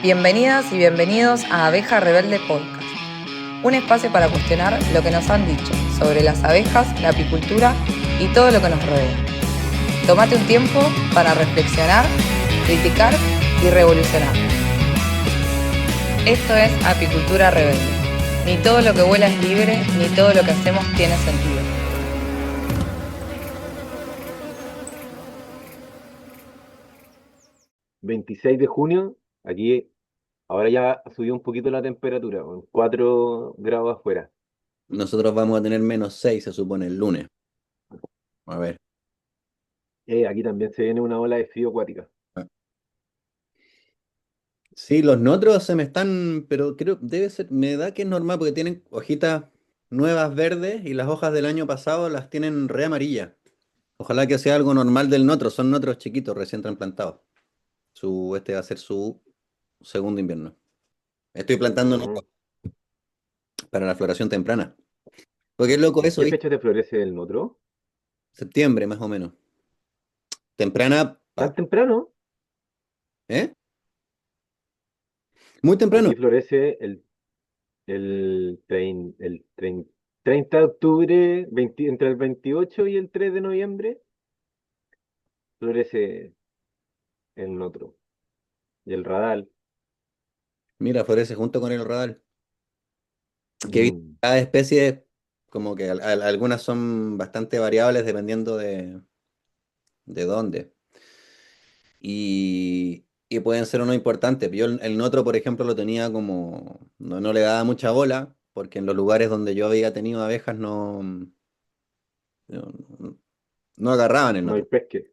Bienvenidas y bienvenidos a Abeja Rebelde Podcast, un espacio para cuestionar lo que nos han dicho sobre las abejas, la apicultura y todo lo que nos rodea. Tómate un tiempo para reflexionar, criticar y revolucionar. Esto es Apicultura Rebelde. Ni todo lo que vuela es libre, ni todo lo que hacemos tiene sentido. ...26 de junio, aquí ahora ya subió un poquito la temperatura, con 4 grados afuera. Nosotros vamos a tener -6, se supone, el lunes. A ver. Aquí también se viene una ola de frío acuática. Sí, los notros se me están, pero creo, debe ser, me da que es normal porque tienen hojitas nuevas verdes y las hojas del año pasado las tienen re amarillas. Ojalá que sea algo normal del notro, son notros chiquitos, recién trasplantados. Este va a ser su segundo invierno. Estoy plantando Mm. notros para la floración temprana. Porque es loco ¿En eso, qué ¿viste? fecha te florece el notro? Septiembre, más o menos. Temprana, ¿Tan temprano? ¿eh? Muy temprano. Aquí florece el 30 de octubre, entre el 28 y el 3 de noviembre, florece el notro y el radal. Mira, florece junto con el radal. Que he visto Mm. cada especie, como que algunas son bastante variables dependiendo de dónde. Y pueden ser o no importantes. Yo el notro, por ejemplo, lo tenía como, no le daba mucha bola, porque en los lugares donde yo había tenido abejas no, no agarraban el No hay notro. pesque.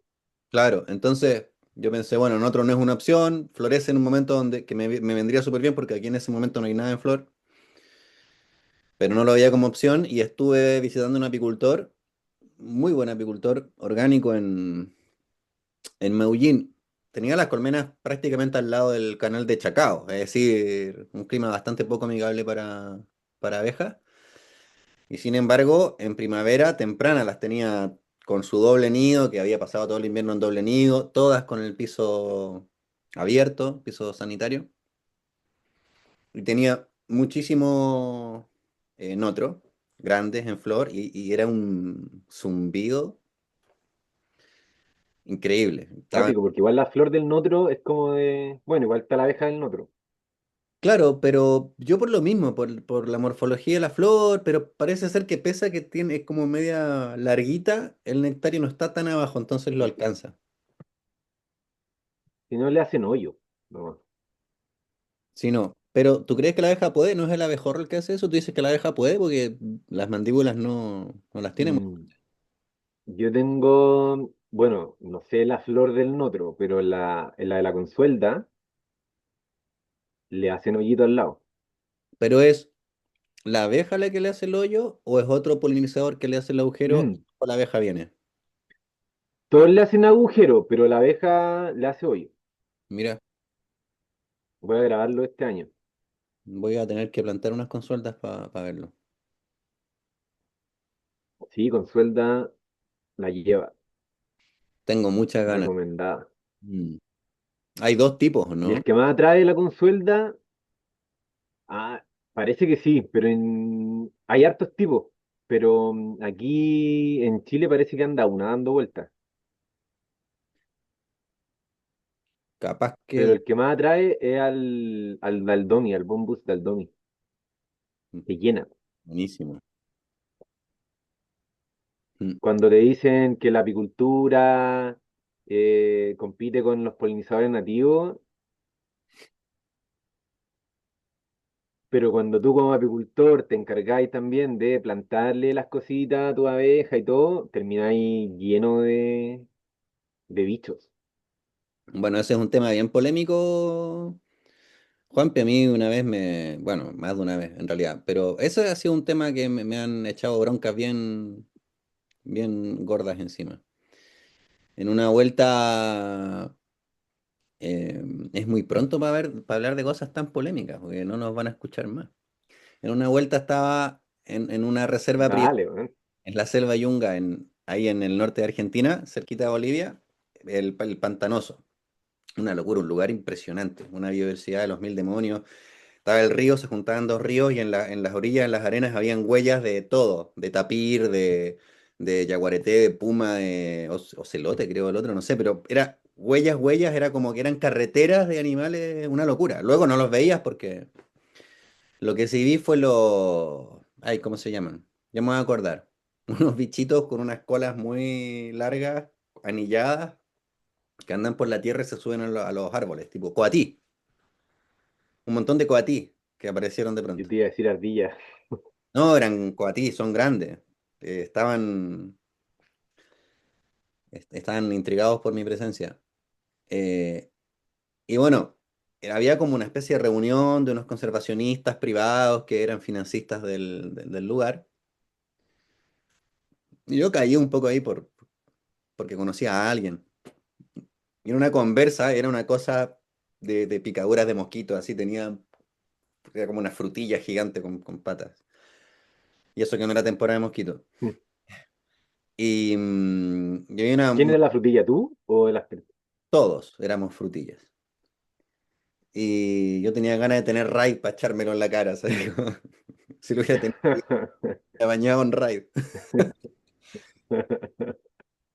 Claro, entonces yo pensé, bueno, el notro no es una opción, florece en un momento donde que me vendría súper bien, porque aquí en ese momento no hay nada en flor, pero no lo veía como opción y estuve visitando un apicultor, muy buen apicultor orgánico en Meullín. Tenía las colmenas prácticamente al lado del canal de Chacao, es decir, un clima bastante poco amigable para abejas. Y sin embargo, en primavera temprana las tenía con su doble nido, que había pasado todo el invierno en doble nido, todas con el piso abierto, piso sanitario. Y tenía muchísimo notro, grandes en flor, y era un zumbido increíble. Ático, porque igual la flor del notro es como de. Bueno, igual está la abeja del notro. Claro, pero yo por lo mismo, por la morfología de la flor, pero parece ser que pese a que tiene, es como media larguita, el nectario no está tan abajo, entonces lo alcanza. Si no le hacen hoyo. No. Si no, pero ¿tú crees que la abeja puede? ¿No es el abejorro el que hace eso? Tú dices que la abeja puede porque las mandíbulas no las tiene. Mm, yo tengo, bueno, no sé la flor del notro, pero en la de la consuelda le hacen hoyito al lado. Pero ¿es la abeja la que le hace el hoyo o es otro polinizador que le hace el agujero Mm, o la abeja viene? todos le hacen agujero, pero la abeja le hace hoyo. Mira, Voy a grabarlo este año. voy a tener que plantar unas consueltas para verlo. Sí, consuelda la lleva, Tengo muchas ganas. recomendada. Mm. Hay dos tipos, Y ¿no? el que más atrae la consuelda, parece que sí, pero hay hartos tipos. Pero aquí en Chile parece que anda una dando vueltas. Capaz que Pero el que más atrae es al Daldomi, al Bombus Daldomi. Te llena. buenísimo. Mm. Cuando te dicen que la apicultura compite con los polinizadores nativos, pero cuando tú como apicultor te encargáis también de plantarle las cositas a tu abeja y todo, termináis lleno de bichos. Bueno, ese es un tema bien polémico, Juanpi. A mí una vez bueno, más de una vez en realidad, pero ese ha sido un tema que me han echado broncas bien gordas encima. En una vuelta, es muy pronto para hablar de cosas tan polémicas, porque no nos van a escuchar más. En una vuelta estaba en una reserva privada, Dale, weón. en la selva Yunga, ahí en el norte de Argentina, cerquita de Bolivia, el Pantanoso. Una locura, un lugar impresionante, una biodiversidad de los mil demonios. Estaba el río, se juntaban dos ríos y en las orillas, en las arenas, habían huellas de todo, de tapir, de yaguareté, de puma, de ocelote, creo el otro, no sé, pero era huellas, era como que eran carreteras de animales, una locura. Luego no los veías porque lo que sí vi fue ay, ¿cómo se llaman? Ya me voy a acordar. Unos bichitos con unas colas muy largas, anilladas, que andan por la tierra y se suben a los árboles, tipo coatí, un montón de coatí que aparecieron de Yo pronto. te iba a decir ardilla. No, eran coatí, son grandes. Estaban, estaban intrigados por mi presencia. Eh, y bueno, había como una especie de reunión de unos conservacionistas privados que eran financistas del lugar. Y yo caí un poco ahí porque conocía a alguien. Y en una conversa, era una cosa de picaduras de mosquitos, así tenía, era como una frutilla gigante con patas. Y eso que no era temporada de mosquitos. Y había ¿Quién era la frutilla, tú o las todos éramos frutillas. Y yo tenía ganas de tener Raid para echármelo en la cara, ¿sabes? Como, si lo hubiera tenido, me bañado en Raid.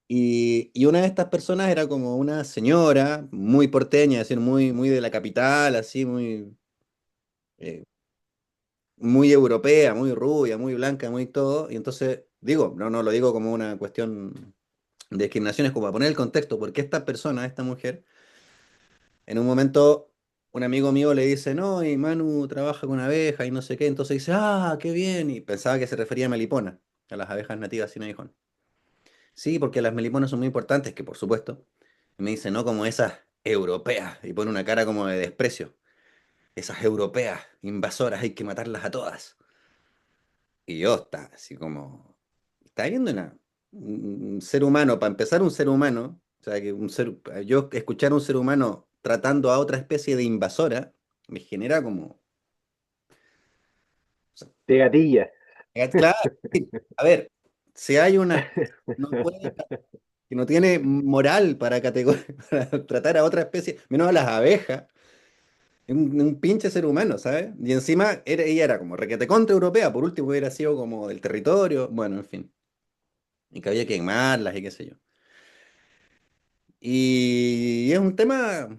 Y una de estas personas era como una señora muy porteña, es decir, muy de la capital, así, eh, muy europea, muy rubia, muy blanca, muy todo. Y entonces, digo, no lo digo como una cuestión de discriminación, es como para poner el contexto, porque esta persona, esta mujer, en un momento, un amigo mío le dice, no, y Manu trabaja con abejas y no sé qué, entonces dice, ah, qué bien, y pensaba que se refería a melipona, a las abejas nativas sin aguijón. Sí, porque las meliponas son muy importantes, que por supuesto. Y me dice, no como esas europeas, y pone una cara como de desprecio. Esas europeas invasoras hay que matarlas a todas. Y yo está así como, está viendo un ser humano, para empezar un ser humano, o sea, que yo escuchar a un ser humano tratando a otra especie de invasora, me genera como, o sea, de gatilla? claro, a ver, si hay una especie que no puede, que no tiene moral para, para tratar a otra especie, menos a las abejas, un pinche ser humano, ¿sabes? Y encima ella era como requete contra europea, por último hubiera sido como del territorio, bueno, en fin, y que había que quemarlas y qué sé yo. Y es un tema,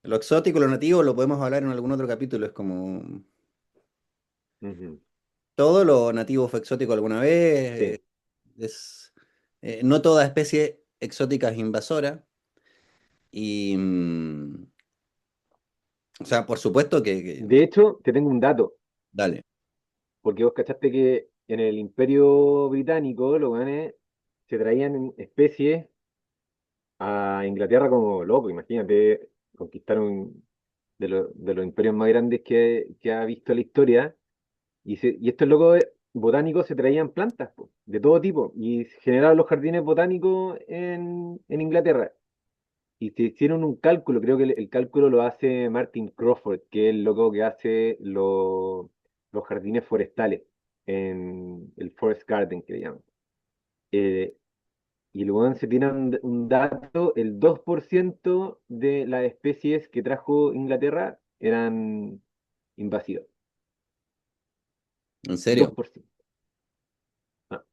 lo exótico, lo nativo, lo podemos hablar en algún otro capítulo, es como Ujú. todo lo nativo fue exótico alguna vez, Sí. es, no toda especie exótica es invasora, y, o sea, por supuesto De hecho, te tengo un dato, dale, porque vos cachaste que en el Imperio Británico los weones se traían especies a Inglaterra como loco, imagínate, conquistaron de los imperios más grandes que ha visto la historia. Y estos locos botánicos se traían plantas po, de todo tipo y generaban los jardines botánicos en Inglaterra. Y se hicieron un cálculo, creo que el cálculo lo hace Martin Crawford, que es el loco que hace los jardines forestales en el Forest Garden, que le llaman. Eh, y luego se tiene un dato, el 2% de las especies que trajo Inglaterra eran invasivas. en Dos serio, por ciento. Ah,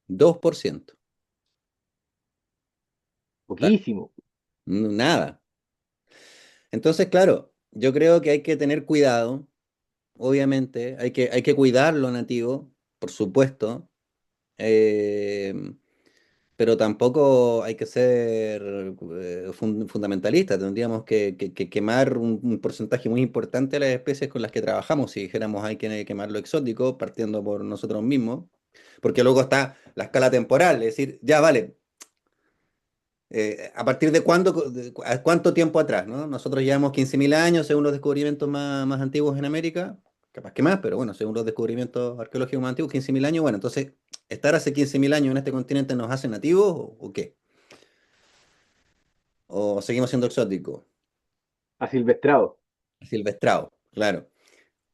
2%, claro, poquísimo. nada. Entonces, claro, yo creo que hay que tener cuidado, obviamente, hay que cuidar lo nativo, por supuesto, eh, pero tampoco hay que ser fundamentalista. Tendríamos que quemar un porcentaje muy importante de las especies con las que trabajamos. Si dijéramos hay que quemar lo exótico, partiendo por nosotros mismos, porque luego está la escala temporal, es decir, ya vale. ¿A partir de cuándo, a cuánto tiempo atrás, ¿no? Nosotros llevamos 15.000 años, según los descubrimientos más antiguos en América, capaz que más, pero bueno, según los descubrimientos arqueológicos más antiguos, 15.000 años, bueno, entonces, ¿estar hace 15.000 años en este continente nos hace nativos o qué? ¿O seguimos siendo exóticos? Asilvestrado. Silvestrados, claro.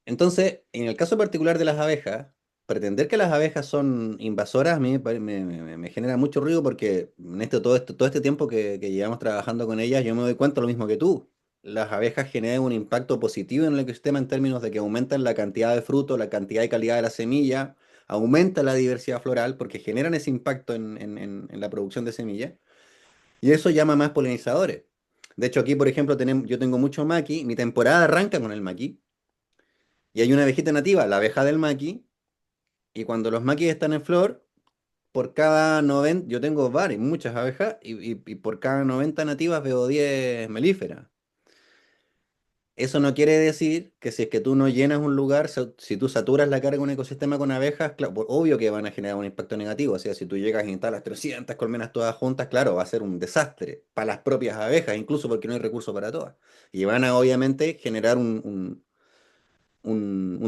Entonces, en el caso particular de las abejas, pretender que las abejas son invasoras a mí me genera mucho ruido porque en todo este tiempo que llevamos trabajando con ellas, yo me doy cuenta lo mismo que tú. Las abejas generan un impacto positivo en el ecosistema en términos de que aumentan la cantidad de fruto, la cantidad y calidad de la semilla, aumenta la diversidad floral porque generan ese impacto en la producción de semillas y eso llama más polinizadores. De hecho, aquí, por ejemplo, yo tengo mucho maqui, mi temporada arranca con el maqui y hay una abejita nativa, la abeja del maqui, y cuando los maquis están en flor, por cada 90, yo tengo varias, muchas abejas, y por cada 90 nativas veo 10 melíferas. Eso no quiere decir que si es que tú no llenas un lugar, si tú saturas la carga de un ecosistema con abejas, obvio que van a generar un impacto negativo. O sea, si tú llegas e instalas 300 colmenas todas juntas, claro, va a ser un desastre para las propias abejas, incluso porque no hay recursos para todas. Y van a obviamente generar un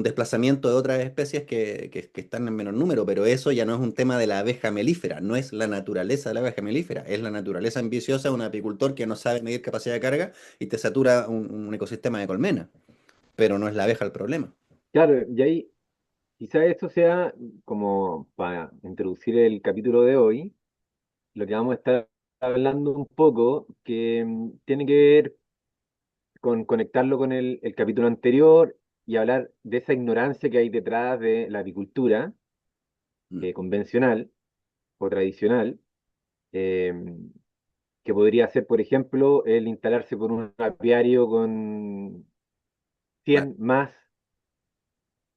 desplazamiento de otras especies que están en menor número, pero eso ya no es un tema de la abeja melífera, no es la naturaleza de la abeja melífera, es la naturaleza ambiciosa de un apicultor que no sabe medir capacidad de carga y te satura un ecosistema de colmena, pero no es la abeja el problema. Claro, y ahí quizá esto sea como para introducir el capítulo de hoy, lo que vamos a estar hablando un poco, que tiene que ver con conectarlo con el capítulo anterior y hablar de esa ignorancia que hay detrás de la apicultura Mm, convencional o tradicional, eh, que podría ser, por ejemplo, el instalarse por un apiario con claro. 100 más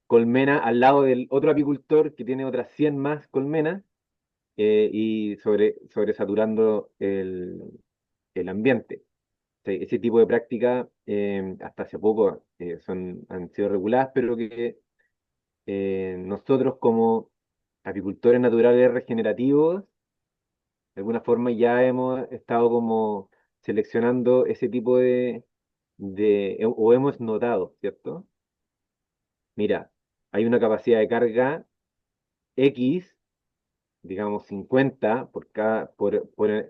colmenas al lado del otro apicultor que tiene otras 100 más colmenas y sobresaturando el ambiente. O sea, ese tipo de prácticas hasta hace poco han sido reguladas, pero que nosotros como apicultores naturales regenerativos, de alguna forma ya hemos estado como seleccionando ese tipo o hemos notado, ¿cierto? Mira, hay una capacidad de carga X, digamos 50 por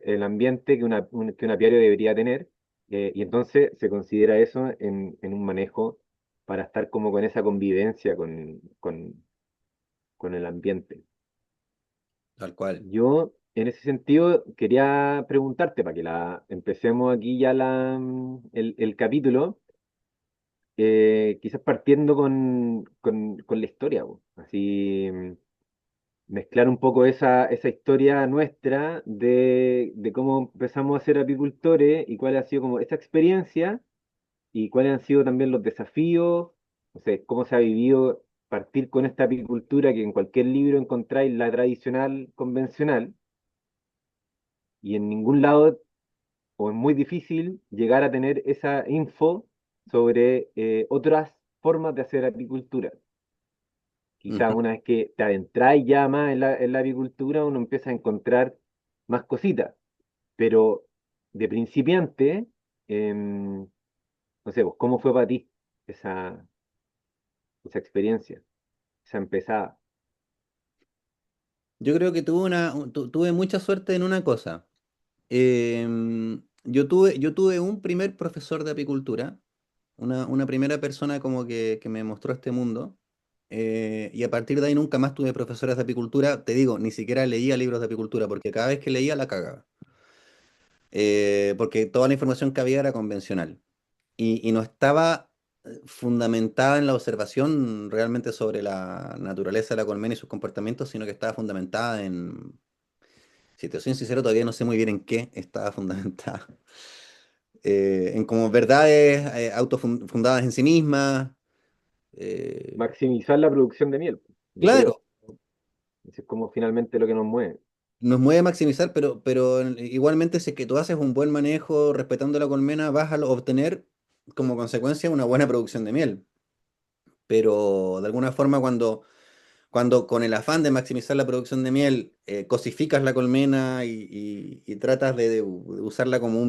el ambiente que un apiario debería tener, y entonces se considera eso en un manejo para estar como con esa convivencia con el ambiente. Tal cual. Yo, en ese sentido, quería preguntarte, para que empecemos aquí ya el capítulo, quizás partiendo con la historia, po. Así mezclar un poco esa historia nuestra de cómo empezamos a ser apicultores y cuál ha sido como esa experiencia y cuáles han sido también los desafíos, no sé, cómo se ha vivido partir con esta apicultura que en cualquier libro encontráis la tradicional, convencional, y en ningún lado, o es muy difícil, llegar a tener esa info sobre otras formas de hacer apicultura. Quizás Ujú. una vez que te adentráis ya más en la apicultura, uno empieza a encontrar más cositas, pero de principiante, no sé, pues, ¿cómo fue para ti esa, esa experiencia, esa empezada? Yo creo que tuve mucha suerte en una cosa. Yo tuve un primer profesor de apicultura, una primera persona como que me mostró este mundo. Y a partir de ahí nunca más tuve profesores de apicultura. Te digo, ni siquiera leía libros de apicultura, porque cada vez que leía la cagaba. Porque toda la información que había era convencional. Y no estaba fundamentada en la observación realmente sobre la naturaleza de la colmena y sus comportamientos, sino que estaba fundamentada en, si te soy sincero, todavía no sé muy bien en qué estaba fundamentada. En como verdades autofundadas en sí mismas. eh, Maximizar la producción de miel, yo claro, creo. Eso es como finalmente lo que nos mueve. nos mueve maximizar, pero igualmente si es que tú haces un buen manejo respetando la colmena, vas a obtener como consecuencia una buena producción de miel. Pero de alguna forma cuando con el afán de maximizar la producción de miel cosificas la colmena y tratas de usarla como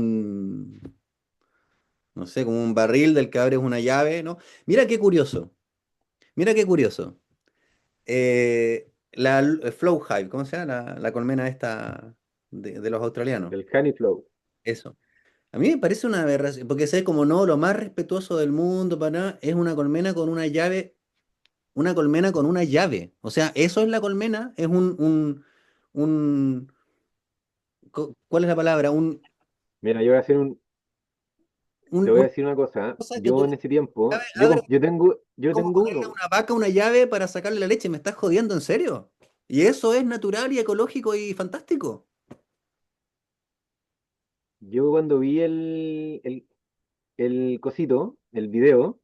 no sé, como un barril del que abres una llave, ¿no? Mira qué curioso, mira qué curioso. Flow Hive, ¿cómo se llama? La colmena esta de los australianos. El honey flow. Eso. A mí me parece una aberración, porque sé como no, lo más respetuoso del mundo, para nada, es una colmena con una llave una colmena con una llave. O sea, eso es la colmena, es un, ¿cuál es la palabra? Mira, yo voy a hacer un, te voy a Una decir una cosa. cosa que tú Yo en ese tiempo, abres yo como tengo ponerle a uno. una vaca una llave para sacarle la leche. ¿Me estás jodiendo en serio? Y eso es natural y ecológico y fantástico. Yo cuando vi el cosito, el video,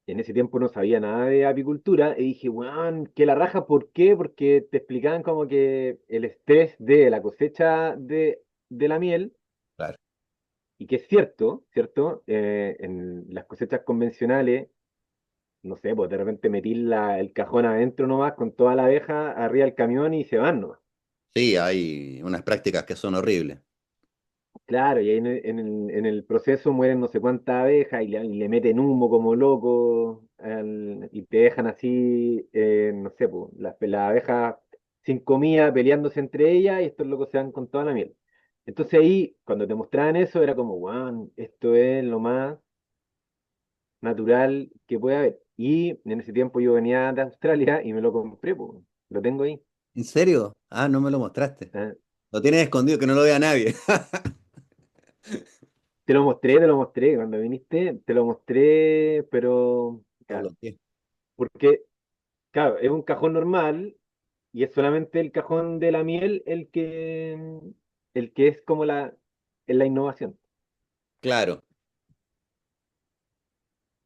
en ese tiempo no sabía nada de apicultura y dije, weón, que la raja, ¿por qué? Porque te explicaban como que el estrés de la cosecha de la miel, Claro. y que es cierto, ¿cierto? En las cosechas convencionales, no sé, pues de repente metí el cajón adentro nomás con toda la abeja arriba del camión y se van nomás. Sí, hay unas prácticas que son horribles. Claro, y ahí en el proceso mueren no sé cuántas abejas y le meten humo como loco y te dejan así, no sé, pues, las abejas sin comida peleándose entre ellas y estos locos se van con toda la miel. Entonces ahí, cuando te mostraban eso, era como, wow, esto es lo más natural que puede haber. Y en ese tiempo yo venía de Australia y me lo compré, pues, lo tengo ahí. ¿En serio? Ah, no me lo mostraste. ¿Ah? Lo tienes escondido, que no lo vea nadie. Te lo mostré, cuando viniste, te lo mostré, pero No claro, lo vi. porque claro, es un cajón normal y es solamente el cajón de la miel el que es como en la innovación. Claro.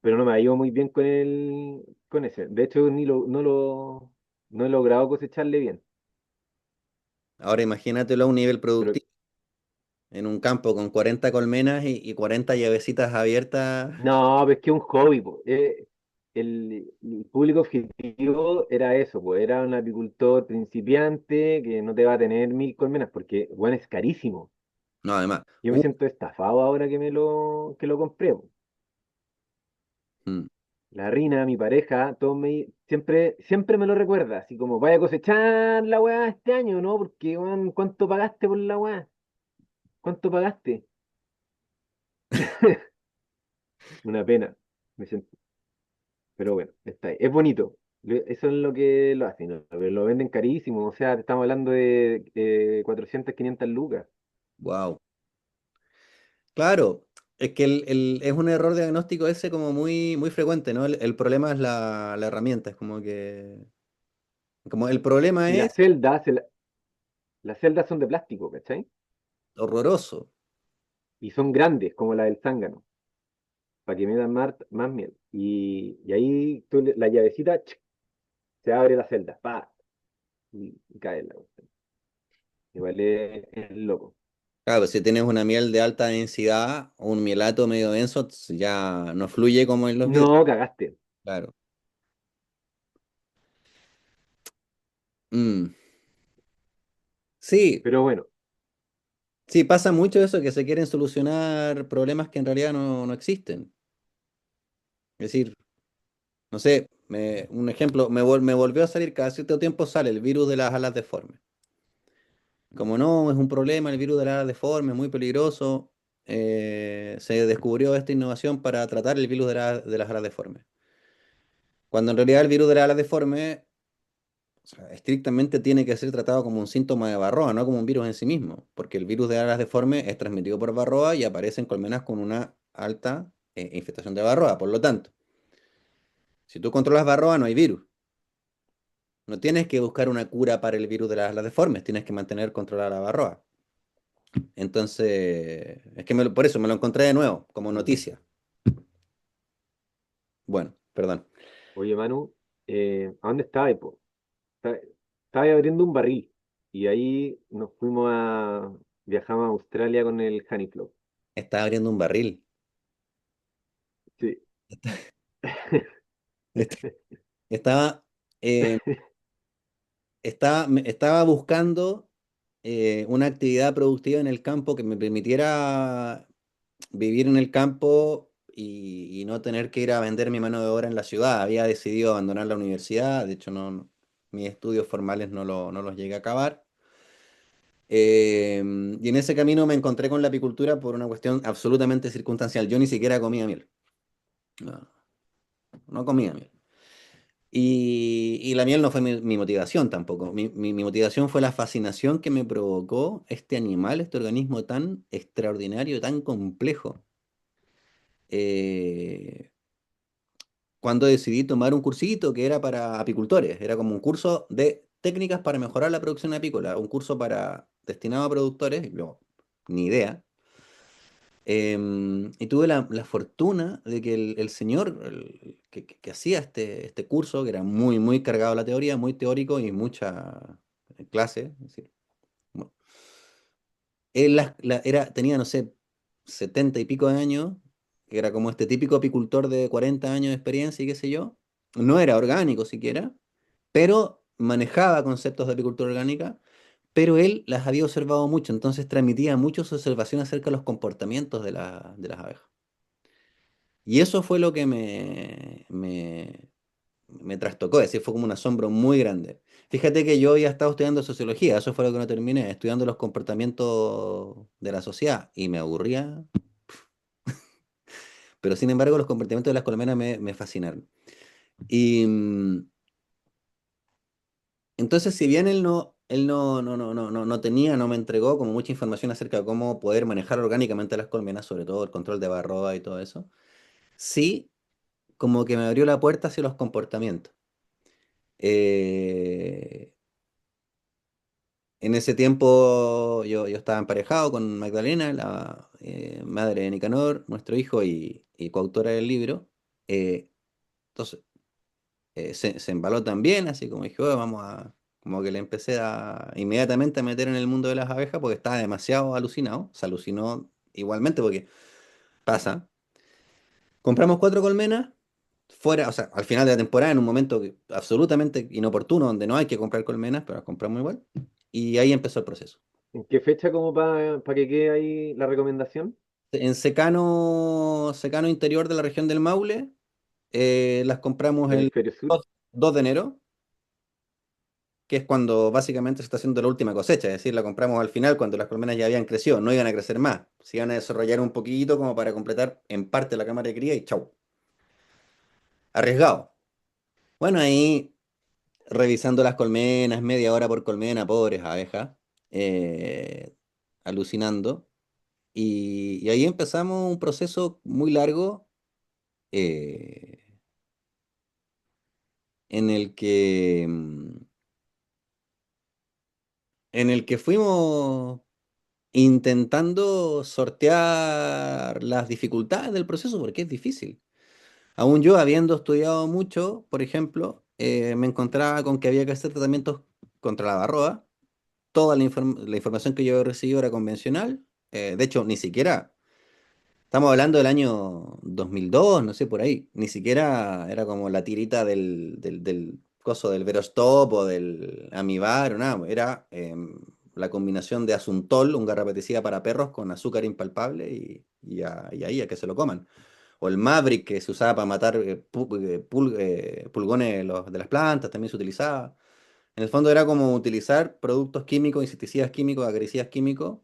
Pero no me ha ido muy bien con ese. De hecho, no he logrado cosecharle bien. Ahora imagínatelo a un nivel Pero productivo, en un campo con 40 colmenas y 40 llavecitas abiertas. no, pues que es un hobby, po. El público objetivo era eso, pues era un apicultor principiante que no te va a tener 1.000 colmenas, porque bueno, es carísimo. No, además. Yo me siento estafado ahora que lo compré, po. Mm. La Rina, mi pareja, siempre me lo recuerda, así como, vaya a cosechar la weá este año, ¿no? Porque, weón, ¿cuánto pagaste por la weá? ¿Cuánto pagaste? Una pena, me siento. Pero bueno, está ahí. Es bonito. Eso es lo que lo hacen, ¿no? Pero lo venden carísimo, o sea, te estamos hablando de 400, 500 lucas. Wow. Claro, es que es un error diagnóstico ese como muy, muy frecuente, ¿no? El problema es la herramienta, es como que, como el problema Y es las celdas son de plástico, ¿cachai? horroroso. Y son grandes, como la del zángano, para que me dan más miel. Y ahí la llavecita, se abre la celda, pa, y cae la cuestión. Igual es loco. Claro, pues si tienes una miel de alta densidad o un mielato medio denso, ya no fluye como en los vidrios. No, cagaste. Claro. Mm. Sí, Pero bueno, sí, pasa mucho eso, que se quieren solucionar problemas que en realidad no existen. Es decir, no sé, un ejemplo, me volvió a salir, cada cierto tiempo sale el virus de las alas deformes. Como no, es un problema el virus de las alas deformes, muy peligroso, se descubrió esta innovación para tratar el virus de las alas deformes. Cuando en realidad el virus de las alas deformes, o sea, estrictamente tiene que ser tratado como un síntoma de varroa, no como un virus en sí mismo, porque el virus de alas deformes es transmitido por varroa y aparece en colmenas con una alta infestación de varroa. Por lo tanto, si tú controlas varroa, no hay virus. No tienes que buscar una cura para el virus de las alas deformes, tienes que mantener controlada la varroa. Entonces, es que por eso me lo encontré de nuevo, como noticia. Bueno, perdón. oye Manu, ¿a dónde estaba, po? Estaba abriendo un barril y ahí viajamos a Australia con el Honeyflow. Estaba abriendo un barril. Sí. Est- Estaba, eh, estaba buscando una actividad productiva en el campo que me permitiera vivir en el campo y no tener que ir a vender mi mano de obra en la ciudad. Había decidido abandonar la universidad, de hecho mis estudios formales no los llegué a acabar. Y en ese camino me encontré con la apicultura por una cuestión absolutamente circunstancial. Yo ni siquiera comía miel. No, no comía miel. Y la miel no fue mi motivación tampoco. Mi motivación fue la fascinación que me provocó este animal, este organismo tan extraordinario, tan complejo. Eh, Cuando decidí tomar un cursito que era para apicultores, era como un curso de técnicas para mejorar la producción apícola, un curso para destinado a productores, y yo, ni idea. Y tuve la fortuna de que el señor que hacía este curso, que era muy, muy cargado a la teoría, muy teórico y mucha clase, es decir, bueno, él tenía, no sé, 70 y pico de años, que era como este típico apicultor de 40 años de experiencia y qué sé yo. No era orgánico siquiera, pero manejaba conceptos de apicultura orgánica, pero él las había observado mucho, entonces transmitía muchas observaciones acerca de los comportamientos de las abejas. Y eso fue lo que me trastocó, es decir, fue como un asombro muy grande. Fíjate que yo había estado estudiando sociología, eso fue lo que no terminé, estudiando los comportamientos de la sociedad y me aburría, pero sin embargo los comportamientos de las colmenas me fascinaron. Y entonces, si bien él no tenía, no me entregó como mucha información acerca de cómo poder manejar orgánicamente las colmenas, sobre todo el control de varroa y todo eso, sí como que me abrió la puerta hacia los comportamientos. Eh, En ese tiempo yo estaba emparejado con Magdalena, la madre de Nicanor, nuestro hijo y coautora del libro. Entonces se embaló también, así como dije, "Oh, vamos a..." Como que le empecé a inmediatamente a meter en el mundo de las abejas porque estaba demasiado alucinado. Se alucinó igualmente porque pasa. Compramos 4 colmenas fuera, o sea, al final de la temporada, en un momento absolutamente inoportuno donde no hay que comprar colmenas, pero las compramos igual. Y ahí empezó el proceso. ¿En qué fecha como para que quede ahí la recomendación? En secano interior de la región del Maule, las compramos ¿De el hemisferio sur? 2 de enero, que es cuando básicamente se está haciendo la última cosecha, es decir, la compramos al final cuando las colmenas ya habían crecido, no iban a crecer más, se iban a desarrollar un poquito como para completar en parte la cámara de cría y chau, arriesgado. Bueno, ahí revisando las colmenas, media hora por colmena, pobres abejas, eh, alucinando, y ahí empezamos un proceso muy largo. eh, en el que, en el que fuimos intentando sortear las dificultades del proceso, porque es difícil. Aún yo, habiendo estudiado mucho, por ejemplo, me encontraba con que había que hacer tratamientos contra la varroa. Toda la información que yo había recibido era convencional. De hecho, ni siquiera, estamos hablando del año 2002, no sé, por ahí. Ni siquiera era como la tirita del coso del Verostop o del Amibar o nada. Era la combinación de Asuntol, un garrapaticida para perros, con azúcar impalpable y ahí a que se lo coman. O el Maverick que se usaba para matar pulgones de las plantas, también se utilizaba. En el fondo era como utilizar productos químicos, insecticidas químicos, acaricidas químicos,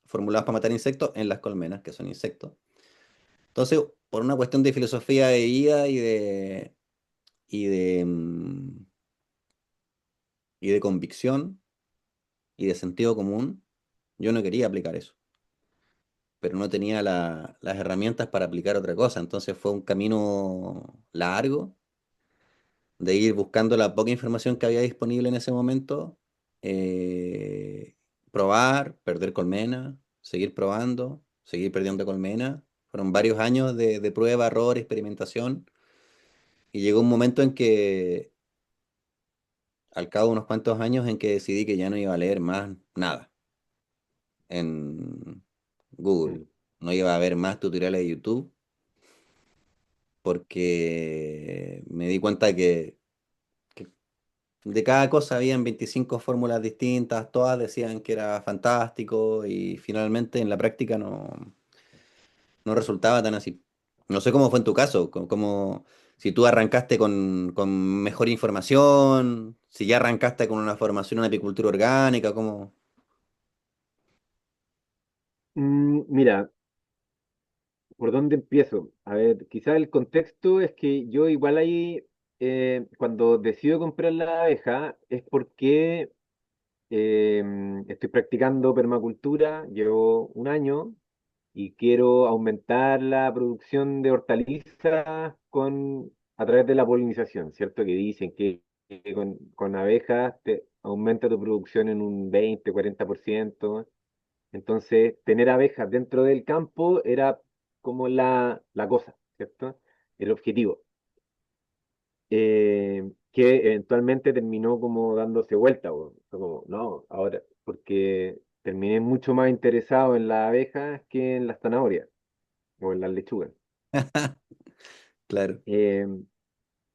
formulados para matar insectos en las colmenas, que son insectos. Entonces, por una cuestión de filosofía de vida y de, mm, y de convicción y de sentido común, yo no quería aplicar eso, pero no tenía las herramientas para aplicar otra cosa. Entonces fue un camino largo de ir buscando la poca información que había disponible en ese momento, eh, probar, perder colmena, seguir probando, seguir perdiendo colmena. Fueron varios años de prueba, error, experimentación. Y llegó un momento en que, al cabo de unos cuantos años, en que decidí que ya no iba a leer más nada en Google. Mm. No iba a ver más tutoriales de YouTube porque me di cuenta que de cada cosa habían 25 fórmulas distintas, todas decían que era fantástico y finalmente en la práctica no resultaba tan así. No sé cómo fue en tu caso, si tú arrancaste con mejor información, si ya arrancaste con una formación en apicultura orgánica, ¿cómo? Mira, ¿por dónde empiezo? A ver, quizás el contexto es que yo igual ahí cuando decido comprar la abeja es porque estoy practicando permacultura, llevo un año y quiero aumentar la producción de hortalizas a través de la polinización, ¿cierto? Que dicen que con abejas te aumenta tu producción en un 20-40%. Entonces, tener abejas dentro del campo era como la cosa, ¿cierto? El objetivo. Que eventualmente terminó como dándose vuelta, fue como, no, ahora, porque terminé mucho más interesado en las abejas que en las zanahorias o en las lechugas. Claro. Eh,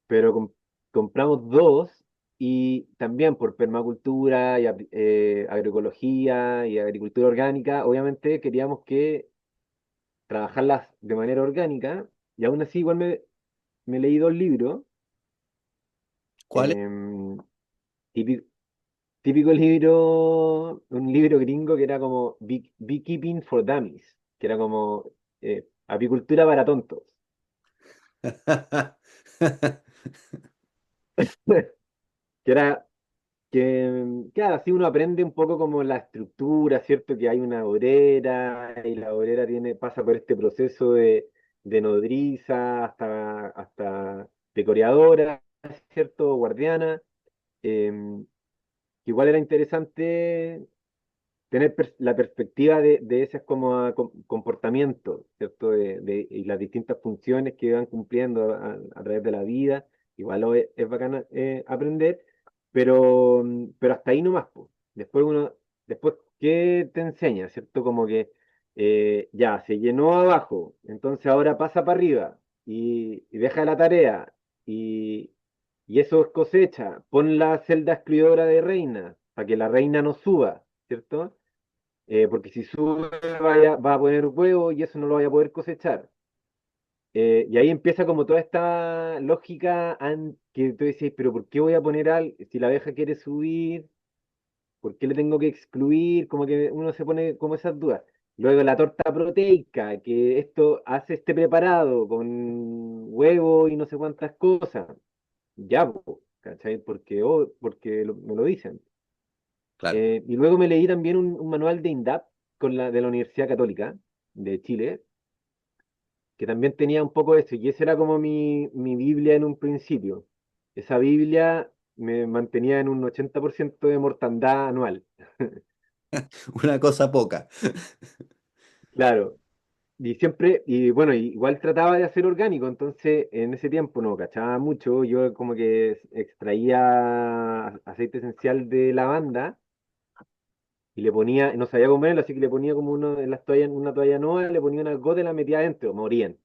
pero compramos dos y también por permacultura y agroecología y agricultura orgánica, obviamente queríamos que trabajarlas de manera orgánica y aún así igual me leí dos libros. ¿Cuál es? em, típico, típico libro, un libro gringo que era como Beekeeping for Dummies, que era como apicultura para tontos. Que era claro, así uno aprende un poco como la estructura, ¿cierto? Que hay una obrera y la obrera pasa por este proceso de nodriza hasta decoradora, ¿cierto? Guardiana. Que igual era interesante tener la perspectiva de ese como comportamiento, ¿cierto? Y las distintas funciones que van cumpliendo a través de la vida. Igual es bacán aprender, pero hasta ahí nomás, po. Después, ¿qué te enseña, cierto? Como que ya, se llenó abajo, entonces ahora pasa para arriba y deja la tarea y eso es cosecha. Pon la celda excluidora de reina para que la reina no suba, ¿cierto? Porque si sube va a poner huevo y eso no lo vaya a poder cosechar. Y ahí empieza como toda esta lógica que tú decís, pero ¿por qué voy a poner algo? Si la abeja quiere subir, ¿por qué le tengo que excluir? Como que uno se pone como esas dudas. Luego la torta proteica, que esto hace este preparado con huevo y no sé cuántas cosas. Ya, po, ¿cachai? Porque me lo dicen. Claro. Y luego me leí también un manual de INDAP de la Universidad Católica de Chile, que también tenía un poco eso, y esa era como mi Biblia en un principio. Esa Biblia me mantenía en un 80% de mortandad anual. Una cosa poca. Claro, y bueno, igual trataba de hacer orgánico, entonces en ese tiempo no cachaba mucho, yo como que extraía aceite esencial de lavanda y le ponía, no sabía comerlo, así que le ponía como uno en las toallas, una toalla nueva, le ponía una gota y la metía adentro, morían.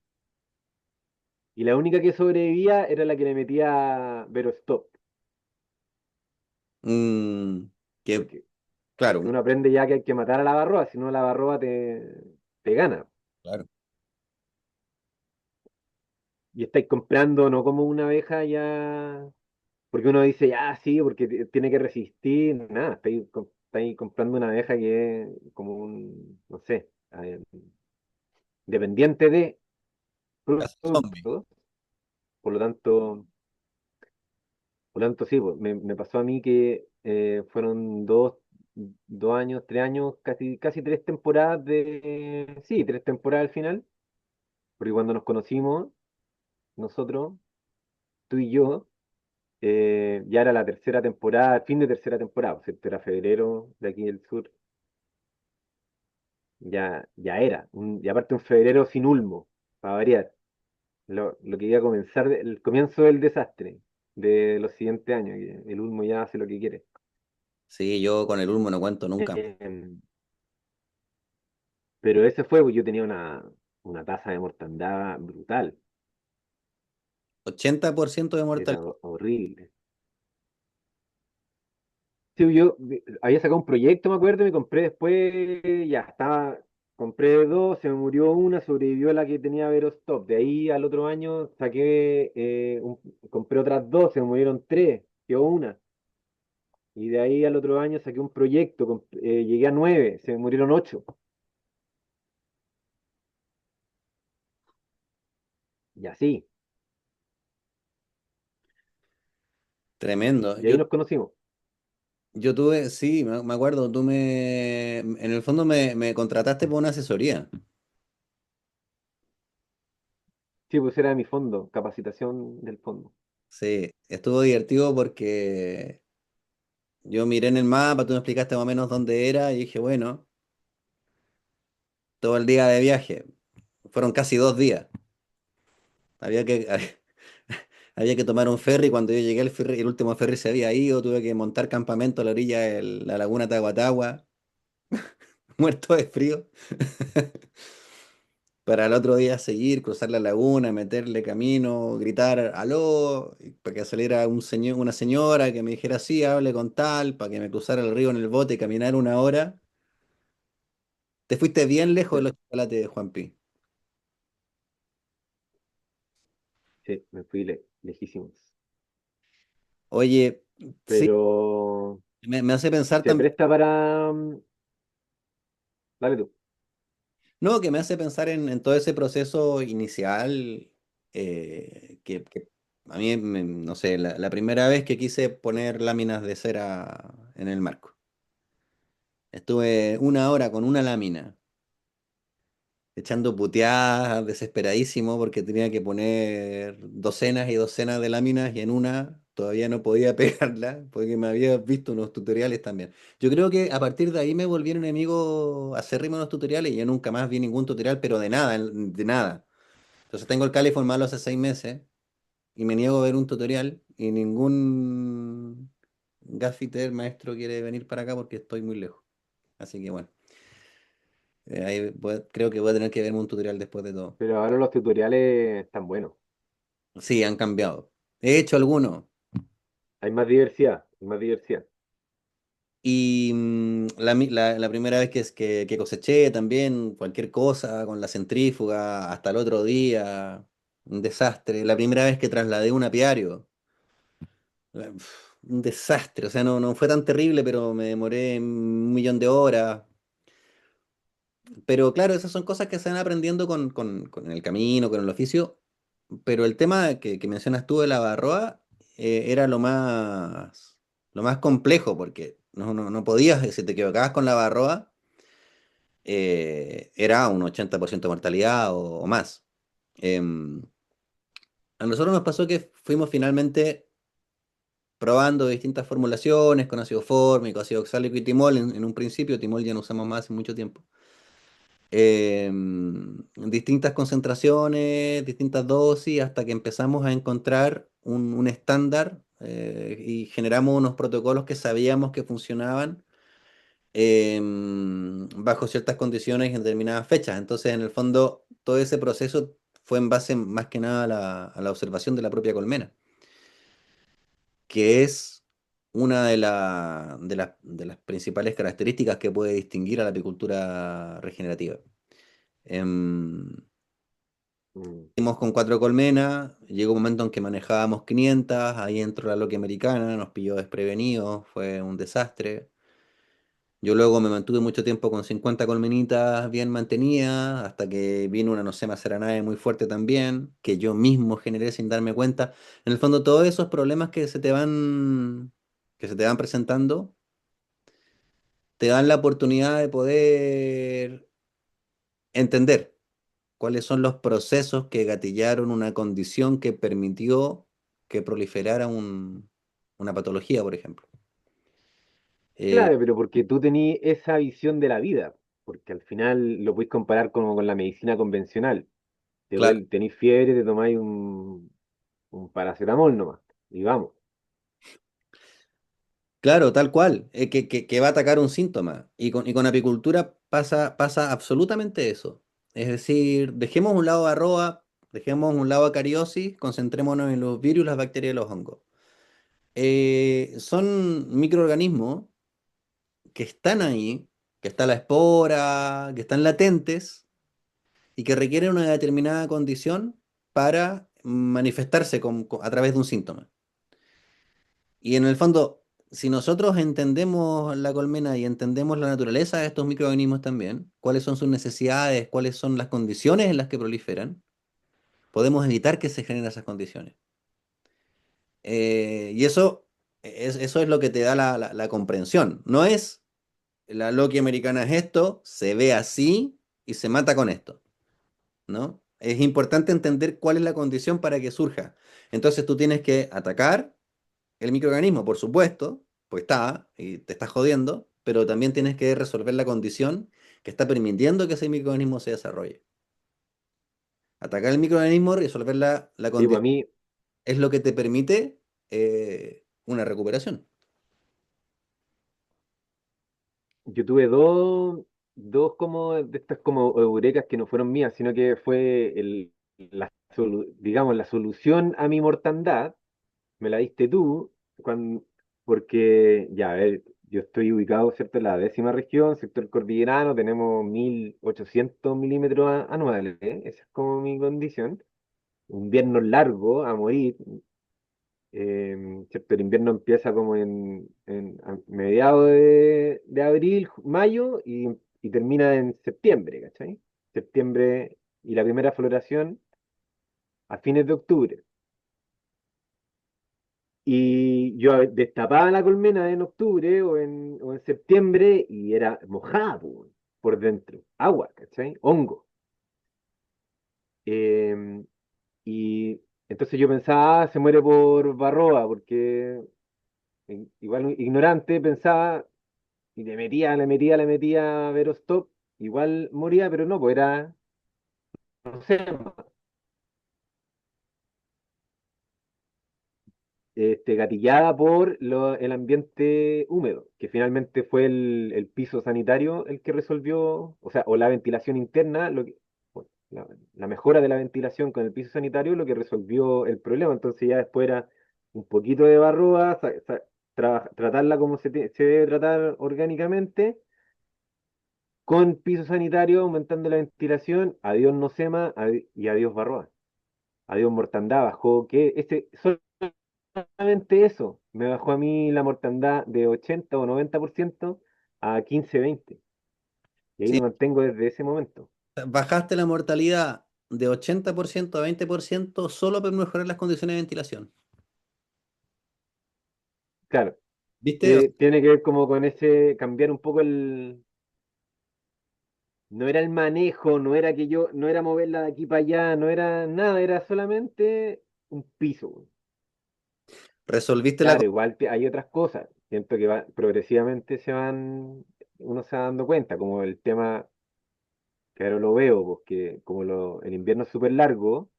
Y la única que sobrevivía era la que le metía Verostop, Mm, que, porque, claro, porque uno aprende ya que hay que matar a la barroa, si no la barroa te gana. claro. Y estáis comprando no como una abeja ya, porque uno dice, ya sí, porque tiene que resistir, nada, estáis comprando una abeja que es como no sé, dependiente de Casi zombie. productos, por lo tanto. Por lo tanto, sí, pues, me pasó a mí que fueron 2 años, 3 años, casi 3 temporadas sí, 3 temporadas al final, porque cuando nos conocimos, nosotros, tú y yo, ya era la tercera temporada, fin de tercera temporada, o sea, era febrero de aquí del sur, ya era, y aparte un febrero sin ulmo, para variar, lo que iba a comenzar, el comienzo del desastre de los siguientes años, que el ulmo ya hace lo que quiere. Sí, yo con el Ulmo no cuento nunca. Em, Pero ese fue, pues yo tenía una tasa de mortandad brutal, 80% de era mortalidad. horrible. Sí, yo había sacado un proyecto, me acuerdo, y me compré después, ya estaba, compré dos, se me murió una, sobrevivió la que tenía Verostop. De ahí al otro año saqué, compré otras dos, se me murieron tres, quedó una. Y de ahí al otro año saqué un proyecto, llegué a 9, se me murieron 8. Y así. Tremendo. Y ahí nos conocimos. Yo tuve, sí, me acuerdo, en el fondo me contrataste por una asesoría. Sí, pues era mi fondo, capacitación del fondo. Sí, estuvo divertido porque yo miré en el mapa, tú me explicaste más o menos dónde era y dije, bueno, todo el día de viaje. Fueron casi 2 días. Había que, había que tomar un ferry. Cuando yo llegué, el último ferry se había ido. Tuve que montar campamento a la orilla de la laguna Tahuatahua, muerto de frío. Para el otro día seguir, cruzar la laguna, meterle camino, gritar aló, y para que saliera un señor, una señora que me dijera sí, hable con tal, para que me cruzara el río en el bote y caminar 1 hora. Te fuiste bien lejos de Sí, los chocolates de Juan Pi. sí, me fui lejísimos. Oye, sí, Pero me hace pensar se también, presta para... Dale tú. no, que me hace pensar en todo ese proceso inicial, que a mí, no sé, la primera vez que quise poner láminas de cera en el marco. Estuve 1 hora con una lámina, echando puteadas, desesperadísimo, porque tenía que poner docenas y docenas de láminas y en una todavía no podía pegarla, porque me había visto unos tutoriales también. Yo creo que a partir de ahí me volví un enemigo acérrimo en los tutoriales y yo nunca más vi ningún tutorial, pero de nada, de nada. Entonces tengo el Californ malo hace 6 meses y me niego a ver un tutorial y ningún gaffiter maestro quiere venir para acá porque estoy muy lejos. Así que bueno. Creo que voy a tener que verme un tutorial después de todo. Pero ahora los tutoriales están buenos. Sí, han cambiado. He hecho algunos. Hay más diversidad, hay más diversidad. Y la primera vez que coseché también, cualquier cosa con la centrífuga, hasta el otro día, un desastre. La primera vez que trasladé un apiario, un desastre. O sea, no fue tan terrible, pero me demoré 1 millón de horas. Pero claro, esas son cosas que se van aprendiendo con el camino, con el oficio. Pero el tema que mencionas tú de la barroa era lo más complejo, porque no podías, si te equivocabas con la barroa, era un 80% de mortalidad o más. Em, a nosotros nos pasó que fuimos finalmente probando distintas formulaciones con ácido fórmico, ácido oxálico y timol en un principio. Timol ya no usamos más hace mucho tiempo. Distintas concentraciones, distintas dosis, hasta que empezamos a encontrar un estándar y generamos unos protocolos que sabíamos que funcionaban bajo ciertas condiciones y en determinadas fechas. Entonces, en el fondo, todo ese proceso fue en base más que nada a la observación de la propia colmena, que es una de las principales características que puede distinguir a la apicultura regenerativa. Em, Mm. Hicimos con 4 colmenas, llegó un momento en que manejábamos 500, ahí entró la loque americana, nos pilló desprevenidos, fue un desastre. Yo luego me mantuve mucho tiempo con 50 colmenitas bien mantenidas, hasta que vino una nocema seranae muy fuerte también, que yo mismo generé sin darme cuenta. En el fondo, todos esos problemas que se te van presentando, te dan la oportunidad de poder entender cuáles son los procesos que gatillaron una condición que permitió que proliferara una patología, por ejemplo. Eh, Claro, pero porque tú tenías esa visión de la vida, porque al final lo puedes comparar como con la medicina convencional. claro, Tenés fiebre, te tomáis un paracetamol nomás, y vamos. claro, tal cual, que va a atacar un síntoma. Y con apicultura pasa absolutamente eso. Es decir, dejemos un lado arroba, dejemos un lado acariosis, concentrémonos en los virus, las bacterias y los hongos. Son microorganismos que están ahí, que está la espora, que están latentes y que requieren una determinada condición para manifestarse a través de un síntoma. Y en el fondo, si nosotros entendemos la colmena y entendemos la naturaleza de estos microorganismos también, cuáles son sus necesidades, cuáles son las condiciones en las que proliferan, podemos evitar que se generen esas condiciones. Y eso eso es lo que te da la comprensión. No es la Loki americana es esto, se ve así y se mata con esto, ¿no? Es importante entender cuál es la condición para que surja. Entonces tú tienes que atacar el microorganismo, por supuesto, pues está, y te está jodiendo, pero también tienes que resolver la condición que está permitiendo que ese microorganismo se desarrolle. Atacar el microorganismo, resolver la Sí, pues a condición, mí, es lo que te permite una recuperación. yo tuve dos como de estas como eurecas que no fueron mías, sino que fue digamos, la solución a mi mortandad, me la diste tú, porque, ya, a ver, yo estoy ubicado, ¿cierto?, en la 10ª región, sector cordillerano, tenemos 1800 milímetros anuales, ¿eh? Esa es como mi condición. Invierno largo a morir, ¿cierto? El invierno empieza como a mediados de abril, mayo y termina en septiembre, ¿cachai? Septiembre y la primera floración a fines de octubre. Y yo destapaba la colmena en octubre o en septiembre y era mojada po, por dentro, agua, ¿cachai? Hongo. Eh, y entonces yo pensaba, se muere por varroa, porque igual ignorante pensaba, y le metía Verostop, igual moría, pero no, pues era, no sé, gatillada por el ambiente húmedo, que finalmente fue el piso sanitario el que resolvió, o sea, o la ventilación interna, bueno, la mejora de la ventilación con el piso sanitario, lo que resolvió el problema. Entonces ya después era un poquito de barroa, tratarla como se debe tratar orgánicamente, con piso sanitario, aumentando la ventilación, adiós nosema y adiós barroa, adiós mortandad, bajó que solamente eso me bajó a mí la mortandad de 80 o 90% a 15-20. Y ahí Sí, me mantengo desde ese momento. bajaste la mortalidad de 80% a 20% solo por mejorar las condiciones de ventilación. Claro, ¿Viste? tiene que ver como con ese, cambiar un poco no era el manejo, no era moverla de aquí para allá, no era nada, era solamente un piso. Resolviste la... Claro, igual hay otras cosas. Siento que progresivamente uno se va dando cuenta, como el tema, que ahora lo veo, porque como el invierno es súper largo,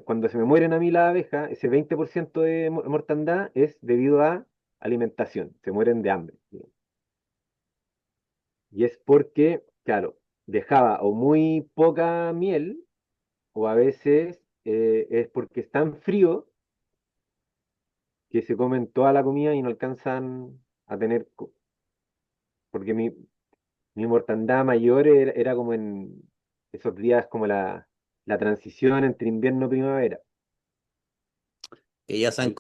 cuando se me mueren a mí las abejas, ese 20% de mortandad es debido a alimentación, se mueren de hambre. Y es porque, claro, dejaba o muy poca miel, o a veces es porque es tan frío que se comen toda la comida y no alcanzan a tener, porque mi mortandad mayor era como en esos días, como la transición entre invierno y primavera. Que ya se han...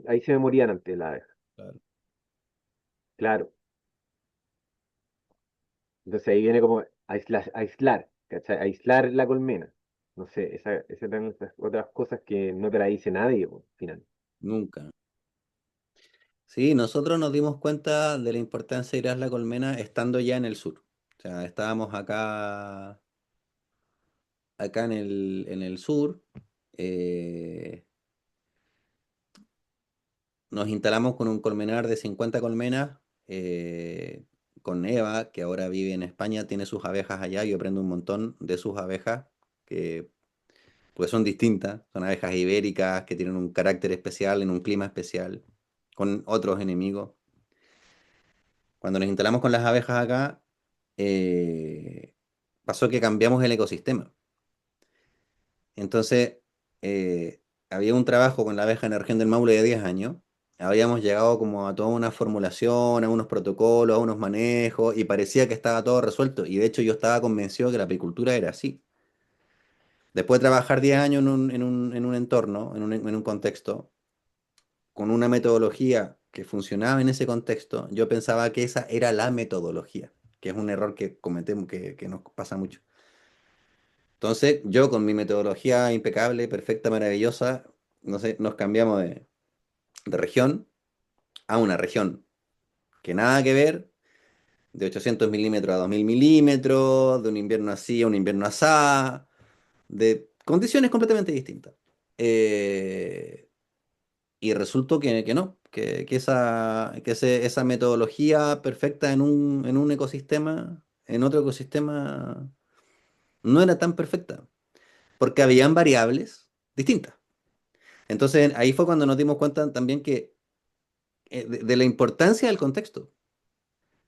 Ahí se me morían antes las abejas. Claro, Claro. Entonces ahí viene como aislar, ¿cachai? Aislar la colmena. No sé, esas eran otras cosas que no te la dice nadie, al final. nunca. Sí, nosotros nos dimos cuenta de la importancia de ir a la colmena estando ya en el sur. O sea, estábamos acá en el sur. eh, Nos instalamos con un colmenar de 50 colmenas, con Eva, que ahora vive en España, tiene sus abejas allá. Yo aprendo un montón de sus abejas, que pues son distintas, son abejas ibéricas que tienen un carácter especial en un clima especial, con otros enemigos. Cuando nos instalamos con las abejas acá, eh, pasó que cambiamos el ecosistema. Entonces, había un trabajo con la abeja en la región del Maule de 10 años. Habíamos llegado como a toda una formulación, a unos protocolos, a unos manejos, y parecía que estaba todo resuelto. Y de hecho yo estaba convencido que la apicultura era así. Después de trabajar 10 años en un entorno, en un contexto, con una metodología que funcionaba en ese contexto, yo pensaba que esa era la metodología, que es un error que cometemos, que nos pasa mucho. Entonces, yo con mi metodología impecable, perfecta, maravillosa, no sé, nos cambiamos de región a una región que nada que ver, de 800 milímetros a 2000 milímetros, de un invierno así a un invierno asá, de condiciones completamente distintas. Eh, y resultó que no, esa metodología perfecta en un ecosistema, en otro ecosistema, no era tan perfecta, porque habían variables distintas. Entonces ahí fue cuando nos dimos cuenta también que de la importancia del contexto,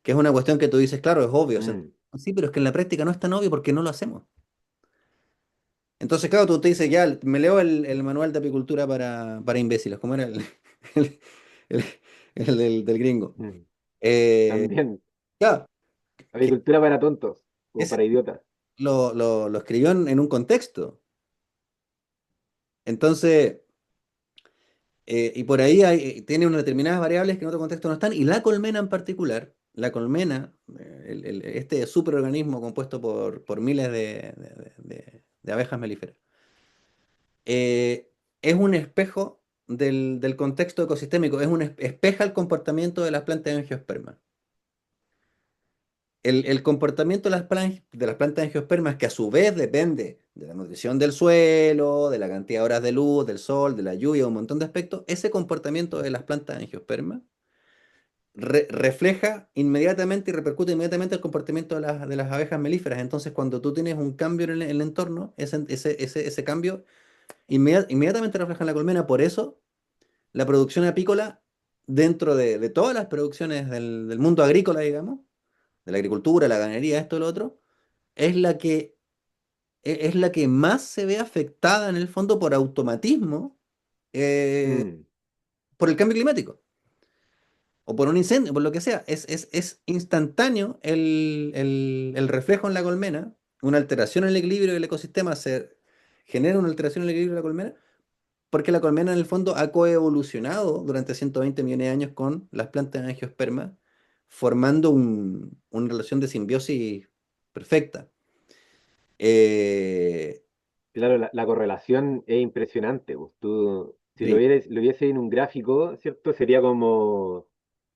que es una cuestión que tú dices, claro, es obvio, o sea, Mm. sí, pero es que en la práctica no es tan obvio porque no lo hacemos. Entonces, claro, tú te dices, ya, me leo el manual de apicultura para imbéciles, ¿cómo era el, el- del gringo? Mm. Eh, También, claro, que agricultura para tontos, o ese para idiotas. lo escribió en un contexto. Entonces, y por ahí tiene unas determinadas variables que en otro contexto no están, y la colmena en particular, la colmena, este superorganismo compuesto por miles de abejas melíferas, es un espejo del contexto ecosistémico, espeja el comportamiento de las plantas de angiospermas. El comportamiento de las plantas de angiospermas, que a su vez depende de la nutrición del suelo, de la cantidad de horas de luz, del sol, de la lluvia, un montón de aspectos, ese comportamiento de las plantas de angiospermas refleja inmediatamente y repercute inmediatamente el comportamiento de las abejas melíferas. Entonces, cuando tú tienes un cambio en el entorno, ese cambio inmediatamente refleja en la colmena. Por eso, la producción apícola, dentro de todas las producciones del mundo agrícola, digamos, de la agricultura, la ganadería, esto y lo otro, es es la que más se ve afectada en el fondo por automatismo, eh, Mm. por el cambio climático o por un incendio, por lo que sea. Es instantáneo el reflejo en la colmena, una alteración en el equilibrio del ecosistema se genera una alteración en el equilibrio de la colmena, porque la colmena en el fondo ha coevolucionado durante 120 millones de años con las plantas de angiosperma, formando una relación de simbiosis perfecta. Eh, Claro, la correlación es impresionante, pues. Tú, si sí, lo viese en un gráfico, ¿cierto? Sería como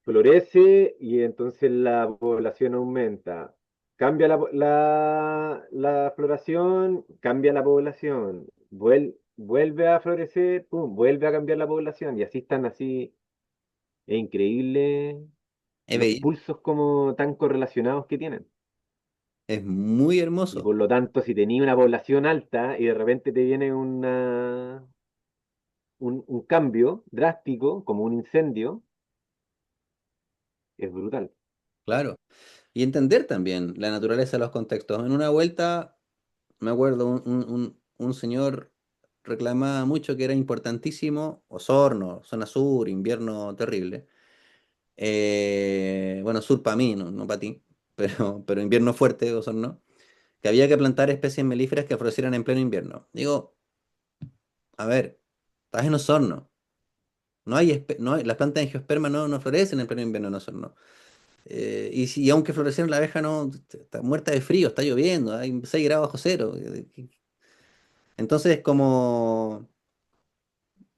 florece y entonces la población aumenta. Cambia la floración, cambia la población. Vuelve a florecer, pum, vuelve a cambiar la población. Y así están así. Es increíble es los bello, pulsos como tan correlacionados que tienen. es muy Y hermoso, por lo tanto, si tenía una población alta y de repente te viene un cambio drástico, como un incendio, es brutal. claro. Y entender también la naturaleza de los contextos. En una vuelta, me acuerdo, un señor reclamaba mucho que era importantísimo Osorno, zona sur, invierno terrible. Bueno, sur para mí, no para ti, pero invierno fuerte, Osorno, que había que plantar especies melíferas que florecieran en pleno invierno. Digo, a ver, estás en Osorno. Las plantas de angiosperma no florecen en pleno invierno en Osorno. Y aunque florecieron, la abeja no está muerta de frío, está lloviendo, hay 6 grados bajo cero. Entonces, como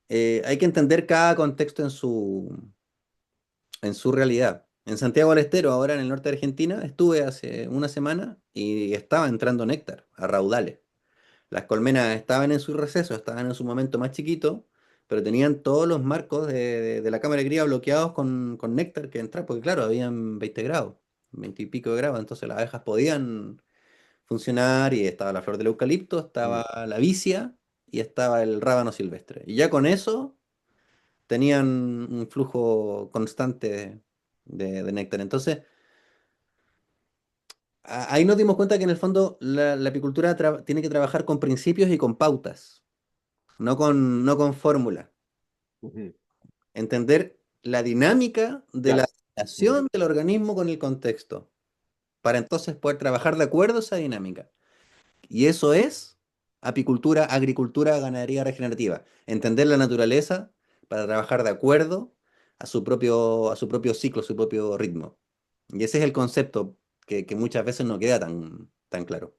hay que entender cada contexto en su realidad. En Santiago del Estero, ahora en el norte de Argentina, estuve hace una semana y estaba entrando néctar a raudales. Las colmenas estaban en su receso, estaban en su momento más chiquito, pero tenían todos los marcos de la cámara de cría bloqueados con néctar que entraba, porque claro, habían 20 grados, 20 y pico de grados, entonces las abejas podían funcionar y estaba la flor del eucalipto, Mm. estaba la vicia y estaba el rábano silvestre. Y ya con eso tenían un flujo constante de néctar. Entonces, ahí nos dimos cuenta que en el fondo la apicultura tiene que trabajar con principios y con pautas, no con fórmulas. Ujú. Entender la dinámica de la Claro. Mm. relación del organismo con el contexto, para entonces poder trabajar de acuerdo a esa dinámica. Y eso es apicultura, agricultura, ganadería regenerativa. Entender la naturaleza para trabajar de acuerdo a su propio ciclo, su propio ritmo. Y ese es el concepto que muchas veces no queda tan claro.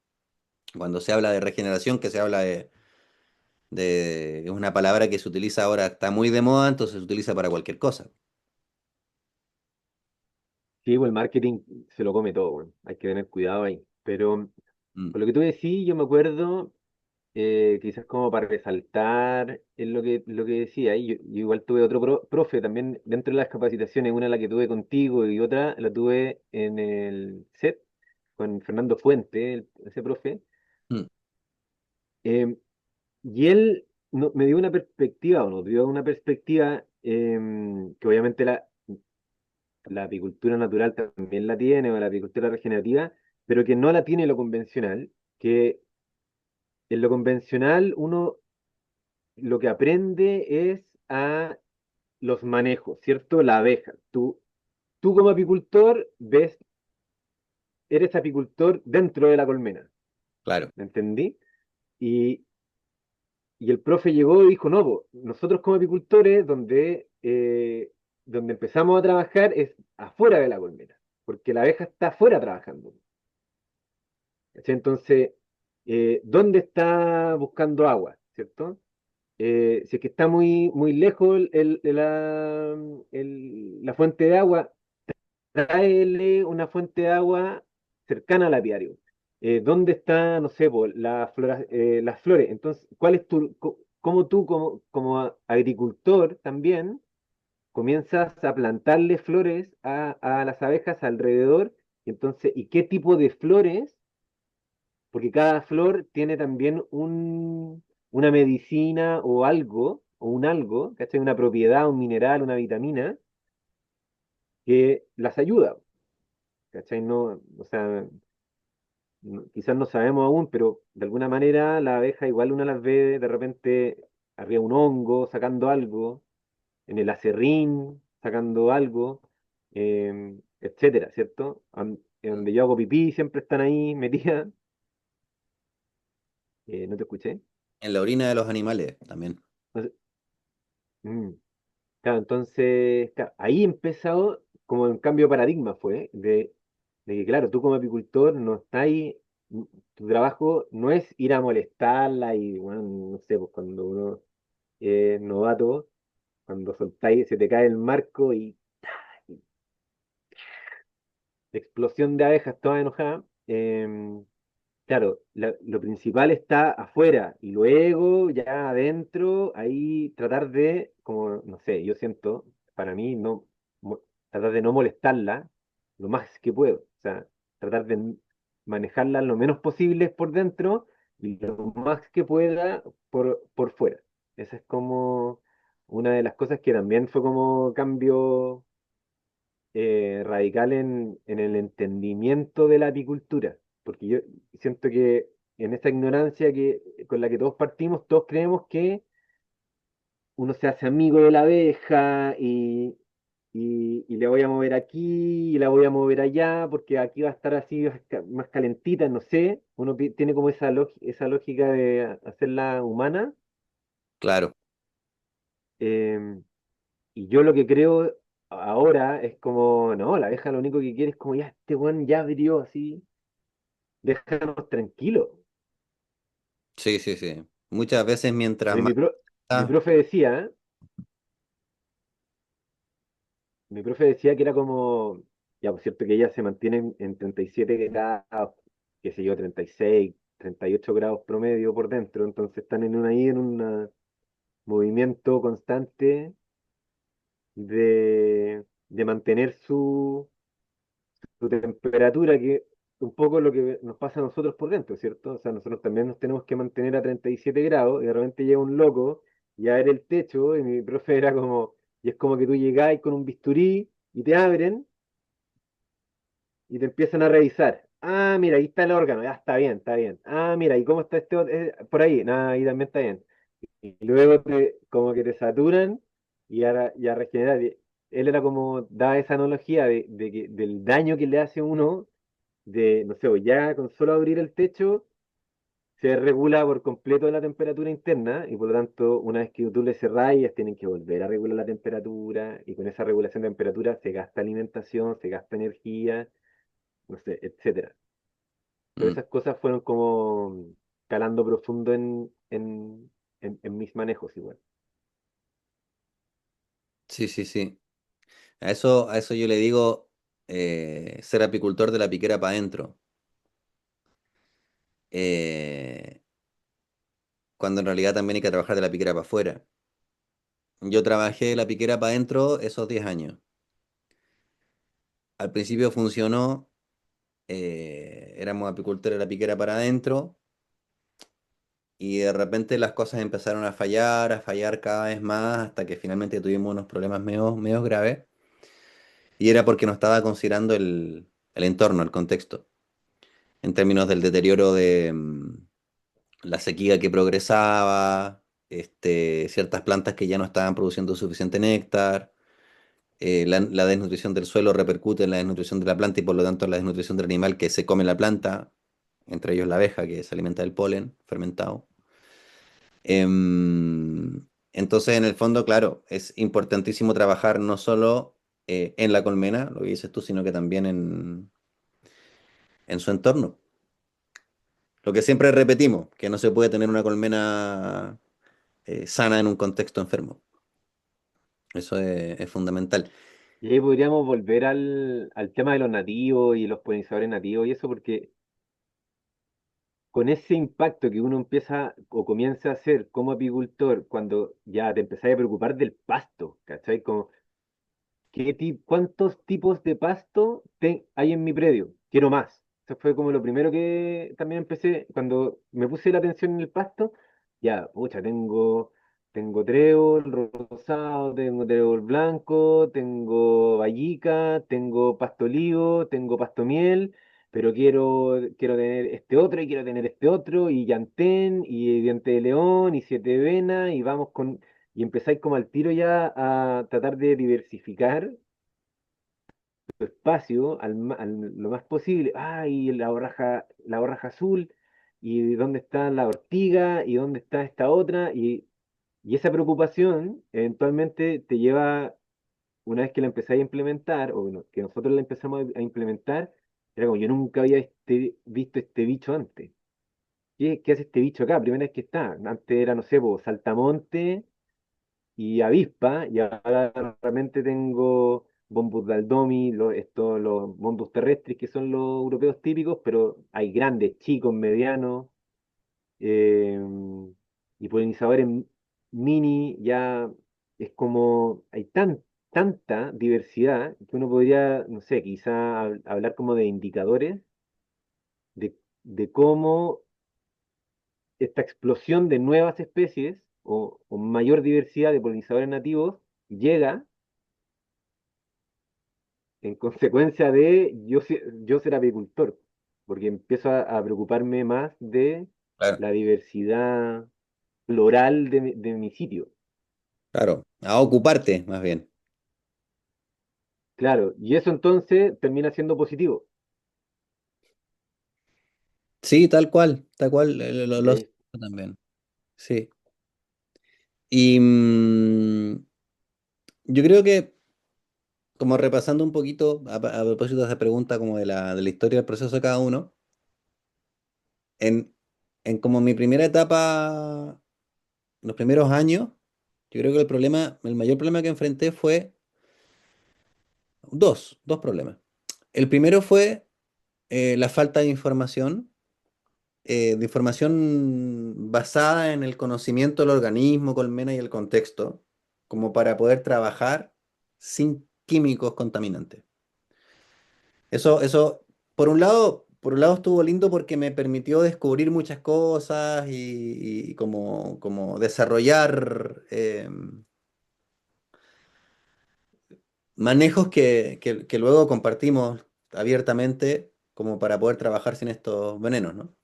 Cuando se habla de regeneración, que se habla es una palabra que se utiliza ahora, está muy de moda, entonces se utiliza para cualquier cosa. Sí, pues el marketing se lo come todo, weón. Hay que tener cuidado ahí. Pero Mm, por lo que tú decís, yo me acuerdo, quizás como para resaltar en lo que decía, y yo igual tuve otro profe también dentro de las capacitaciones, una la que tuve contigo y otra la tuve en el set con Fernando Fuente, ese profe. mm, Eh, y él me dio una perspectiva, o nos dio una perspectiva que obviamente la apicultura natural también la tiene, o la apicultura regenerativa, pero que no la tiene lo convencional, que en lo convencional uno lo que aprende es a los manejos, ¿cierto? La abeja. Tú como apicultor ves, eres apicultor dentro de la colmena, claro, ¿me entendí? Y, y el profe llegó y dijo, no, po, nosotros como apicultores, donde empezamos a trabajar es afuera de la colmena, porque la abeja está afuera trabajando. ¿Cachai? Entonces, ¿dónde está buscando agua? ¿Cierto? Si es que está muy lejos la fuente de agua, tráele una fuente de agua cercana al apiario. ¿Dónde está, no sé, po, las flores? Entonces, ¿cuál es cómo tú como agricultor también comienzas a plantarle flores a las abejas alrededor? Y entonces, ¿y qué tipo de flores? Porque cada flor tiene también una medicina o un algo, ¿cachai? Una propiedad, un mineral, una vitamina que las ayuda, ¿cachai? No, o sea, quizás no sabemos aún, pero de alguna manera la abeja igual uno las ve de repente arriba de un hongo, sacando algo, en el acerrín, sacando algo, etcétera, ¿cierto? En donde yo hago pipí siempre están ahí metidas. ¿No te escuché? en la orina de los animales también. No sé. Mm. Claro, entonces, claro, ahí empezó como un cambio de paradigma fue, de que, claro, tú como apicultor no estás ahí, tu trabajo no es ir a molestarla y, bueno, no sé, pues cuando uno es novato, cuando soltáis, se te cae el marco y explosión de abejas todas enojadas. Claro, lo principal está afuera y luego ya adentro, ahí tratar de, como, no sé, yo siento, para mí, no, tratar de no molestarla lo más que puedo. O sea, tratar de manejarla lo menos posible por dentro y lo más que pueda por fuera. Esa es como una de las cosas que también fue como cambio radical en el entendimiento de la apicultura, porque yo siento que en esa ignorancia con la que todos partimos, todos creemos que uno se hace amigo de la abeja y le voy a mover aquí y la voy a mover allá, porque aquí va a estar así más calentita, no sé, uno tiene como esa lógica de hacerla humana. Claro. em, Y yo lo que creo ahora es como, no, la abeja lo único que quiere es como, ya este weón ya abrió así, déjanos tranquilos. Sí, sí, sí. Muchas veces mientras Mi, más... mi pro- mi Ah, profe decía, ¿eh? Mi profe decía que era como, ya por cierto que ella se mantiene en 37 grados, qué sé yo, 36, 38 grados promedio por dentro, entonces están ahí en un movimiento constante de mantener su temperatura, que un poco lo que nos pasa a nosotros por dentro, ¿cierto? O sea, nosotros también nos tenemos que mantener a 37 grados y de repente llega un loco y a ver el techo y mi profe era como, y es como que tú llegáis con un bisturí y te abren y te empiezan a revisar. Ah, mira, ahí está el órgano, ya está bien, está bien. Ah, mira, ¿y cómo está este por ahí? Nada, ahí también está bien. Y luego como que te saturan y a regenerar. Él era como, daba esa analogía del daño que le hace a uno no sé, pues ya con solo abrir el techo se regula por completo la temperatura interna y por lo tanto una vez que tú le cerrás, ellas tienen que volver a regular la temperatura y con esa regulación de temperatura se gasta alimentación, se gasta energía, no sé, etcétera. Todas mm, esas cosas fueron como calando profundo en mis manejos igual. sí, sí, sí. A eso yo le digo, ser apicultor de la piquera para adentro, eh, cuando en realidad también hay que trabajar de la piquera para afuera. Yo trabajé de la piquera para adentro esos 10 años. Al principio funcionó, éramos apicultores de la piquera para adentro y de repente las cosas empezaron a fallar cada vez más hasta que finalmente tuvimos unos problemas medio graves y era porque no estaba considerando el entorno, el contexto, en términos del deterioro de la sequía que progresaba, ciertas plantas que ya no estaban produciendo suficiente néctar. La desnutrición del suelo repercute en la desnutrición de la planta y por lo tanto en la desnutrición del animal que se come la planta, entre ellos la abeja que se alimenta del polen fermentado. Entonces, en el fondo, claro, es importantísimo trabajar no solo en la colmena, lo que dices tú, sino que también en su entorno. Lo que siempre repetimos, que no se puede tener una colmena sana en un contexto enfermo. Eso es fundamental. Y ahí podríamos volver al tema de los nativos y los polinizadores nativos y eso, porque con ese impacto que uno empieza o comienza a hacer como apicultor, cuando ya te empezás a preocupar del pasto, ¿cachai? Como, ¿cuántos tipos de pasto hay en mi predio? Quiero más. Eso fue como lo primero que también empecé, cuando me puse la atención en el pasto, ya, pucha, tengo trébol rosado, tengo trébol blanco, tengo vallica, tengo pasto olivo, tengo pasto miel, pero quiero tener este otro y quiero tener este otro, y llantén, y diente de león, y siete venas, y vamos con y empezáis como al tiro ya a tratar de diversificar tu espacio lo más posible. Ah, y la borraja azul, y dónde está la ortiga, y dónde está esta otra, y esa preocupación eventualmente te lleva, una vez que la empezáis a implementar, o bueno, que nosotros la empezamos a implementar, era como yo nunca había visto este bicho antes. ¿Qué hace este bicho acá? Primera vez que está. Antes era, no sé, po, saltamonte y avispa, y ahora realmente tengo bombus daldomi, los bombus terrestres que son los europeos típicos, pero hay grandes, chicos, medianos, eh, y polinizadores mini, ya es como, hay tanta diversidad que uno podría, no sé, quizá hablar como de indicadores de cómo esta explosión de nuevas especies o mayor diversidad de polinizadores nativos llega en consecuencia de yo ser apicultor, porque empiezo a preocuparme más de Claro, la diversidad floral de mi sitio. claro. A ocuparte, más bien. Claro, y eso entonces termina siendo positivo. Sí, tal cual, Y lo ahí, siento también. Sí. Y yo creo que, como repasando un poquito, a propósito de esa pregunta, como de la historia del proceso de cada uno, en, en como mi primera etapa, los primeros años, yo creo que el mayor problema que enfrenté fue dos problemas. El primero fue la falta de información basada en el conocimiento del organismo, colmena y el contexto, como para poder trabajar sin químicos contaminantes. Eso, por un lado estuvo lindo porque me permitió descubrir muchas cosas y como desarrollar manejos que luego compartimos abiertamente como para poder trabajar sin estos venenos, ¿no?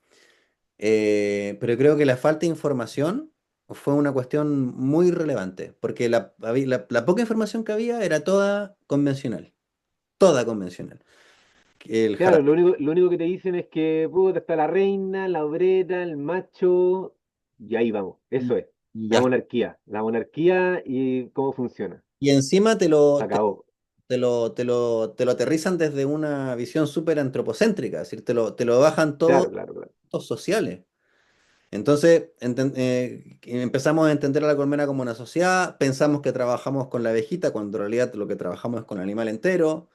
Pero creo que la falta de información fue una cuestión muy relevante, porque la poca información que había era toda convencional. El claro, jarabe, lo único que te dicen es que puta, está la reina, la obrera, el macho, y ahí vamos. y, Eso es, y la ya está. monarquía. La monarquía y cómo funciona. Y encima Se acabó. te lo aterrizan desde una visión súper antropocéntrica, es decir, te lo bajan todos Claro, claro, claro. los sociales. Entonces empezamos a entender a la colmena como una sociedad, pensamos que trabajamos con la abejita, cuando en realidad lo que trabajamos es con el animal entero.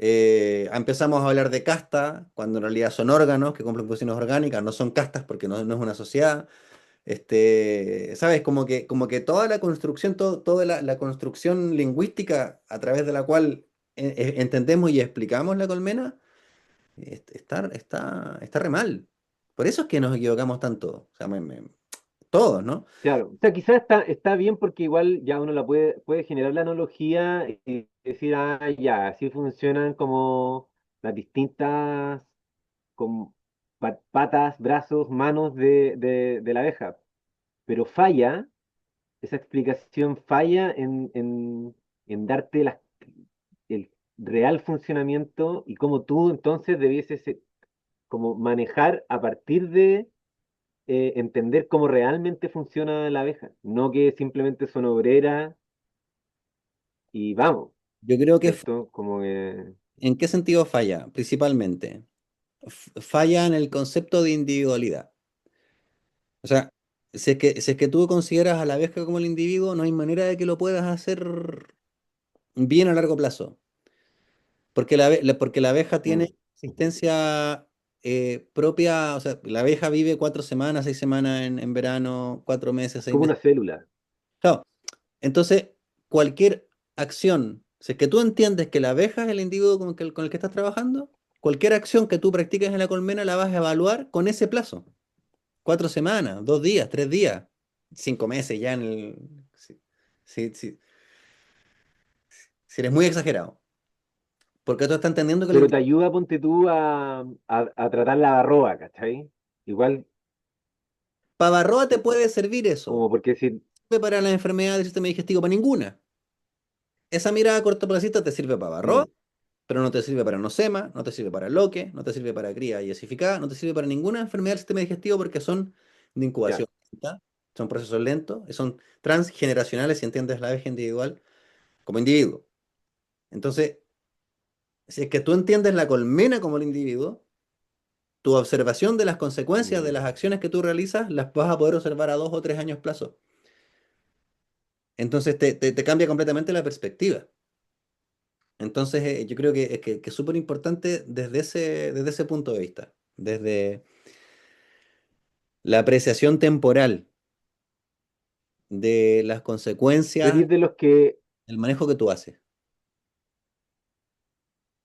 Empezamos a hablar de casta, cuando en realidad son órganos que cumplen funciones orgánicas, no son castas porque no es una sociedad. ¿Sabes? Como que toda la construcción, toda la construcción lingüística a través de la cual entendemos y explicamos la colmena, está re mal. Por eso es que nos equivocamos tanto. O sea, todos, ¿no? Claro, o sea, quizás está bien porque igual ya uno puede generar la analogía y decir, ah, ya, así funcionan como las distintas como patas, brazos, manos de la abeja. Pero falla, esa explicación falla en darte el real funcionamiento y cómo tú entonces debieses como manejar a partir de entender cómo realmente funciona la abeja, no que simplemente son obreras y vamos, Yo creo que ¿cierto? Como que, ¿en qué sentido falla? Principalmente, falla en el concepto de individualidad. O sea, si es que tú consideras a la abeja como el individuo, no hay manera de que lo puedas hacer bien a largo plazo. Porque la abeja mm, tiene existencia propia, o sea, la abeja vive 4 semanas, 6 semanas en verano, 4 meses, seis como meses. una célula. Claro, entonces, cualquier acción, si es que tú entiendes que la abeja es el individuo con el que estás trabajando, cualquier acción que tú practiques en la colmena la vas a evaluar con ese plazo. 4 semanas, 2 días, 3 días, 5 meses ya en el... Si, si- si eres muy exagerado. Porque tú estás entendiendo que el Pero te individuo... ayuda, ponte tú, a tratar la barroa, ¿cachai? Igual, Para Barroa te puede servir eso. como porque si, Sirve para las enfermedades del sistema digestivo, para ninguna. Esa mirada cortoplacista te sirve para Barroa, mm, pero no te sirve para nosema, no te sirve para loque, no te sirve para cría y esificada, no te sirve para ninguna enfermedad del sistema digestivo porque son de ya, incubación lenta, son procesos lentos, y son transgeneracionales si entiendes la abeja individual como individuo. Entonces, si es que tú entiendes la colmena como el individuo, tu observación de las consecuencias de mm, las acciones que tú realizas las vas a poder observar a 2 o 3 años plazo. Entonces te cambia completamente la perspectiva. Entonces, yo creo que es súper importante desde ese punto de vista, desde la apreciación temporal de las tú consecuencias eres de los que, del manejo que tú haces.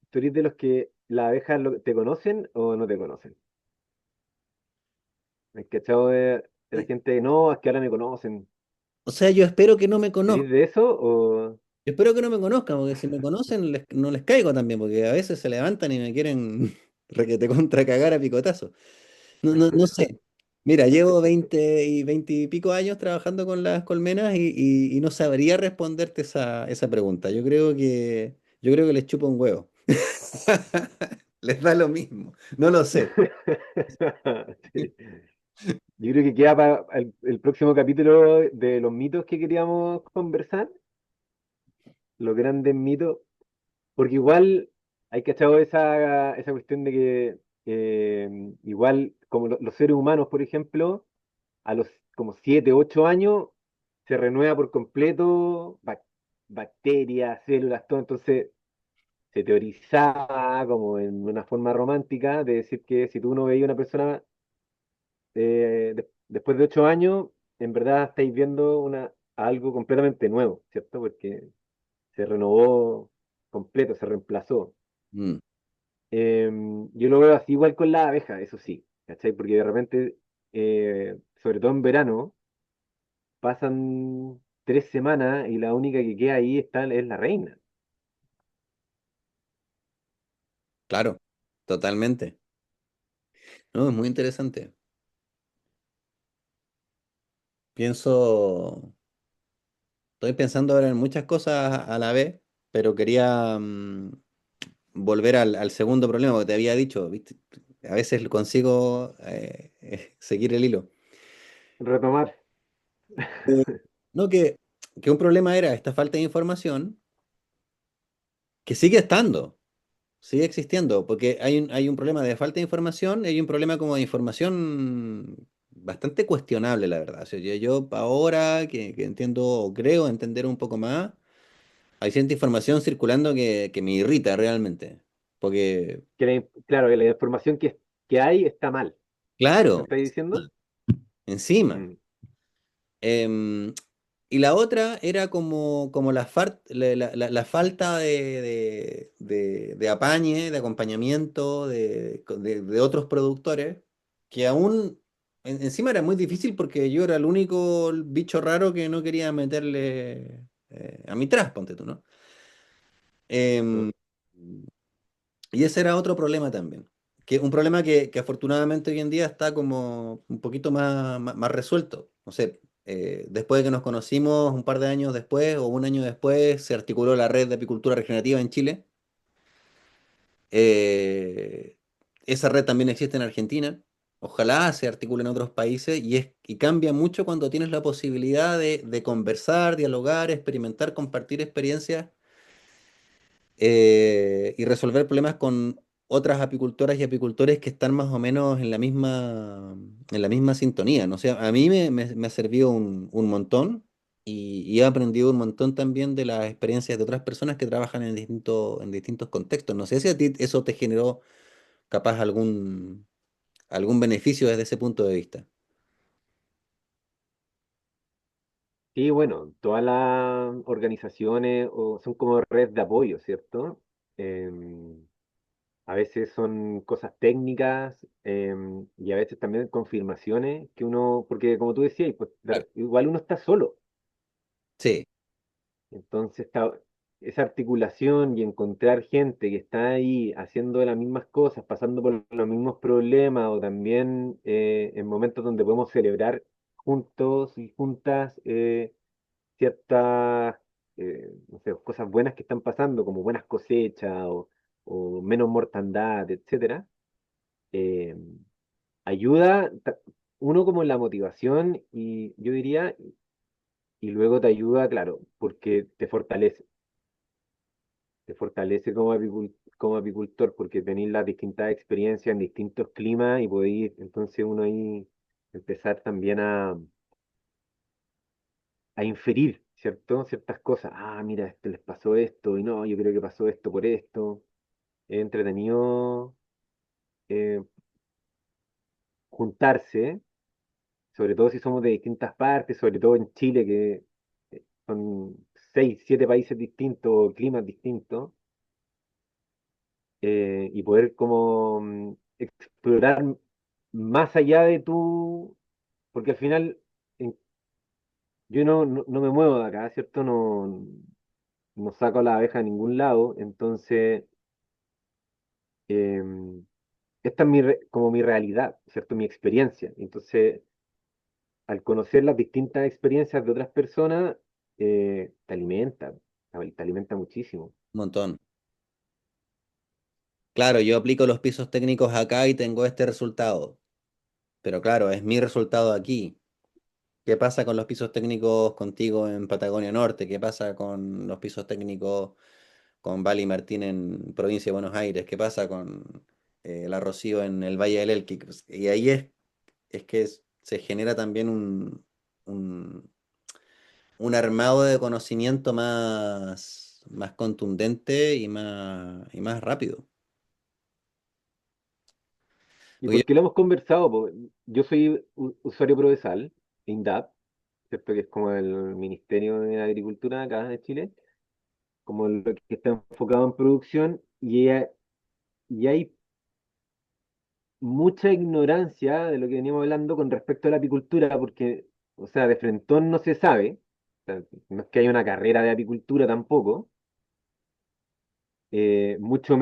tú eres de los que las abejas te conocen o no te conocen. ¿El cachado de la Y, gente? No, es que ahora me conocen. o sea, yo espero que no me ¿Eres conozcan, de eso o...? yo espero que no me conozcan, porque si me conocen no les caigo también, porque a veces se levantan y me quieren requete contra cagar a picotazo. No sé. Mira, llevo 20 y pico años trabajando con las colmenas y no sabría responderte esa pregunta. Yo creo que les chupa un huevo. Les da lo mismo. No lo sé. Sí. Yo creo que queda para el próximo capítulo de los mitos que queríamos conversar, los grandes mitos, porque igual hay cachado esa cuestión de que igual como los seres humanos, por ejemplo, a los como 7, 8 años se renueva por completo bacterias, células, todo, entonces se teorizaba como en una forma romántica de decir que si tú no veías una persona después de 8 años, en verdad estáis viendo algo completamente nuevo, ¿cierto? Porque se renovó completo, se reemplazó. Mm, Yo lo veo así igual con la abeja, eso sí, ¿cachai? Porque de repente, sobre todo en verano, pasan 3 semanas y la única que queda ahí es la reina. claro, totalmente. No, es muy interesante. Pienso, estoy pensando ahora en muchas cosas a la vez, pero quería volver al segundo problema que te había dicho, ¿viste? A veces consigo seguir el hilo. Retomar. No, que un problema era esta falta de información que sigue estando, sigue existiendo, porque hay un problema de falta de información y hay un problema como de información bastante cuestionable, la verdad. O sea, yo ahora que entiendo o creo entender un poco más, hay cierta información circulando que me irrita realmente. porque, Claro, que la información que hay está mal. ¿Me claro, estáis diciendo? encima. Mm. Em, y la otra era como la falta de apañe, de acompañamiento de otros productores, que aún encima era muy difícil porque yo era el único bicho raro que no quería meterle a mi tras, ponte tú, ¿no? ¿No? Em, y ese era otro problema también. Que un problema que afortunadamente hoy en día está como un poquito más resuelto. No sé, después de que nos conocimos un par de años después o un año después, se articuló la red de apicultura regenerativa en Chile. Eh, Esa red también existe en Argentina. Ojalá se articule en otros países y cambia mucho cuando tienes la posibilidad de conversar, dialogar, experimentar, compartir experiencias y resolver problemas con otras apicultoras y apicultores que están más o menos en la misma sintonía, ¿no? O sea, a mí me ha servido un montón y he aprendido un montón también de las experiencias de otras personas que trabajan en distintos contextos. No sé si a ti eso te generó capaz algún beneficio desde ese punto de vista. Sí, bueno, todas las organizaciones son como red de apoyo, ¿cierto? Em, a veces son cosas técnicas y a veces también confirmaciones que uno, porque como tú decías, pues, Claro. igual uno está solo. Sí, Entonces, esa articulación y encontrar gente que está ahí haciendo las mismas cosas, pasando por los mismos problemas o también en momentos donde podemos celebrar juntos y juntas ciertas no sé, cosas buenas que están pasando, como buenas cosechas o menos mortandad, etcétera, eh, ayuda uno como en la motivación y yo diría, y luego te ayuda, claro, porque te fortalece como apicultor porque tenéis las distintas experiencias en distintos climas y podéis entonces uno ahí empezar también a inferir, ¿cierto? Ciertas cosas. Ah, mira, este les pasó esto y no, yo creo que pasó esto por esto. Es entretenido eh, juntarse, sobre todo si somos de distintas partes, sobre todo en Chile, que son 6, 7 países distintos, climas distintos, y poder como explorar más allá de tu, porque al final yo no me muevo de acá, ¿cierto? No saco la abeja a ningún lado, entonces esta es como mi realidad, ¿cierto? Mi experiencia. Entonces, al conocer las distintas experiencias de otras personas, te alimenta muchísimo. un montón. Claro, yo aplico los pisos técnicos acá y tengo este resultado, pero claro, es mi resultado aquí. ¿Qué pasa con los pisos técnicos contigo en Patagonia Norte? ¿Qué pasa con los pisos técnicos con Vali Martín en provincia de Buenos Aires? ¿Qué pasa con la Rocío en el Valle del Elqui? Y ahí es que se genera también un, un armado de conocimiento más contundente y más rápido. ¿Y Oye, por qué lo hemos conversado? Po? Yo soy usuario Prodesal, INDAP, ¿cierto? Que es como el Ministerio de Agricultura acá de Chile, como lo que está enfocado en producción, y hay mucha ignorancia de lo que veníamos hablando con respecto a la apicultura, porque, o sea, de frentón no se sabe, o sea, no es que haya una carrera de apicultura tampoco, es mucho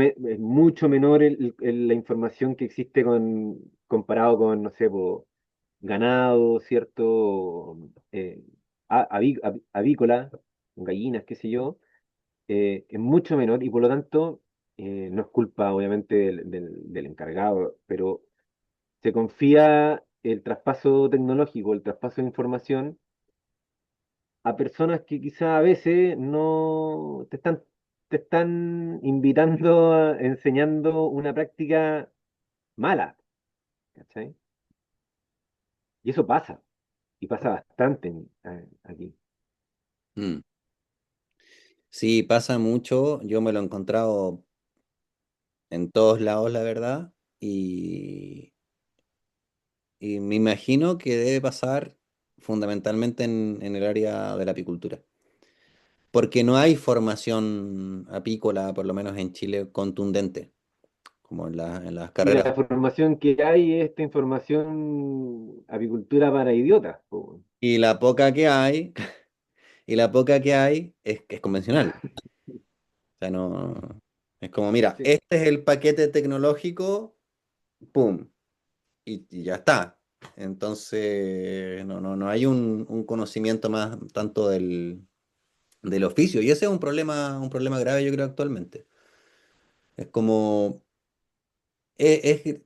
menor la información que existe comparado con, no sé, po, ganado, ¿cierto? Avícola, gallinas, qué sé yo, es mucho menor y por lo tanto no es culpa obviamente del encargado, pero se confía el traspaso tecnológico, el traspaso de información a personas que quizá a veces no te están invitando, enseñando una práctica mala, ¿cachai? Y eso pasa, y pasa bastante aquí. sí, pasa mucho. Yo me lo he encontrado en todos lados, la verdad, y, y me imagino que debe pasar fundamentalmente en el área de la apicultura, porque no hay formación apícola, por lo menos en Chile, contundente, como en las Y carreras. la formación que hay es esta información apicultura para idiotas, po. Y la poca que hay, y la poca que hay es convencional. O sea, no, es como, mira, Sí. este es el paquete tecnológico, ¡pum! Y ya está. Entonces, no hay un conocimiento más tanto del oficio. Y ese es un problema grave, yo creo, actualmente. Es como, es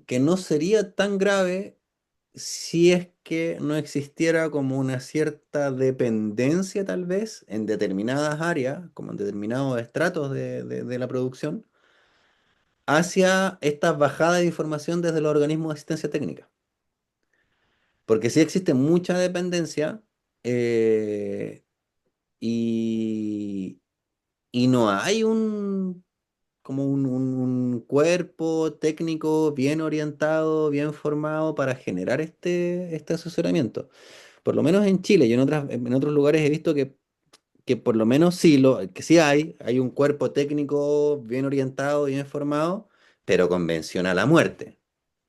que no sería tan grave si es que no existiera como una cierta dependencia, tal vez, en determinadas áreas, como en determinados estratos de la producción, hacia esta bajada de información desde los organismos de asistencia técnica. Porque sí existe mucha dependencia eh, y, y no hay como un cuerpo técnico bien orientado, bien formado para generar este asesoramiento. Por lo menos en Chile y en otros lugares he visto que por lo menos sí, que sí hay un cuerpo técnico bien orientado, bien formado, pero convenciona la muerte.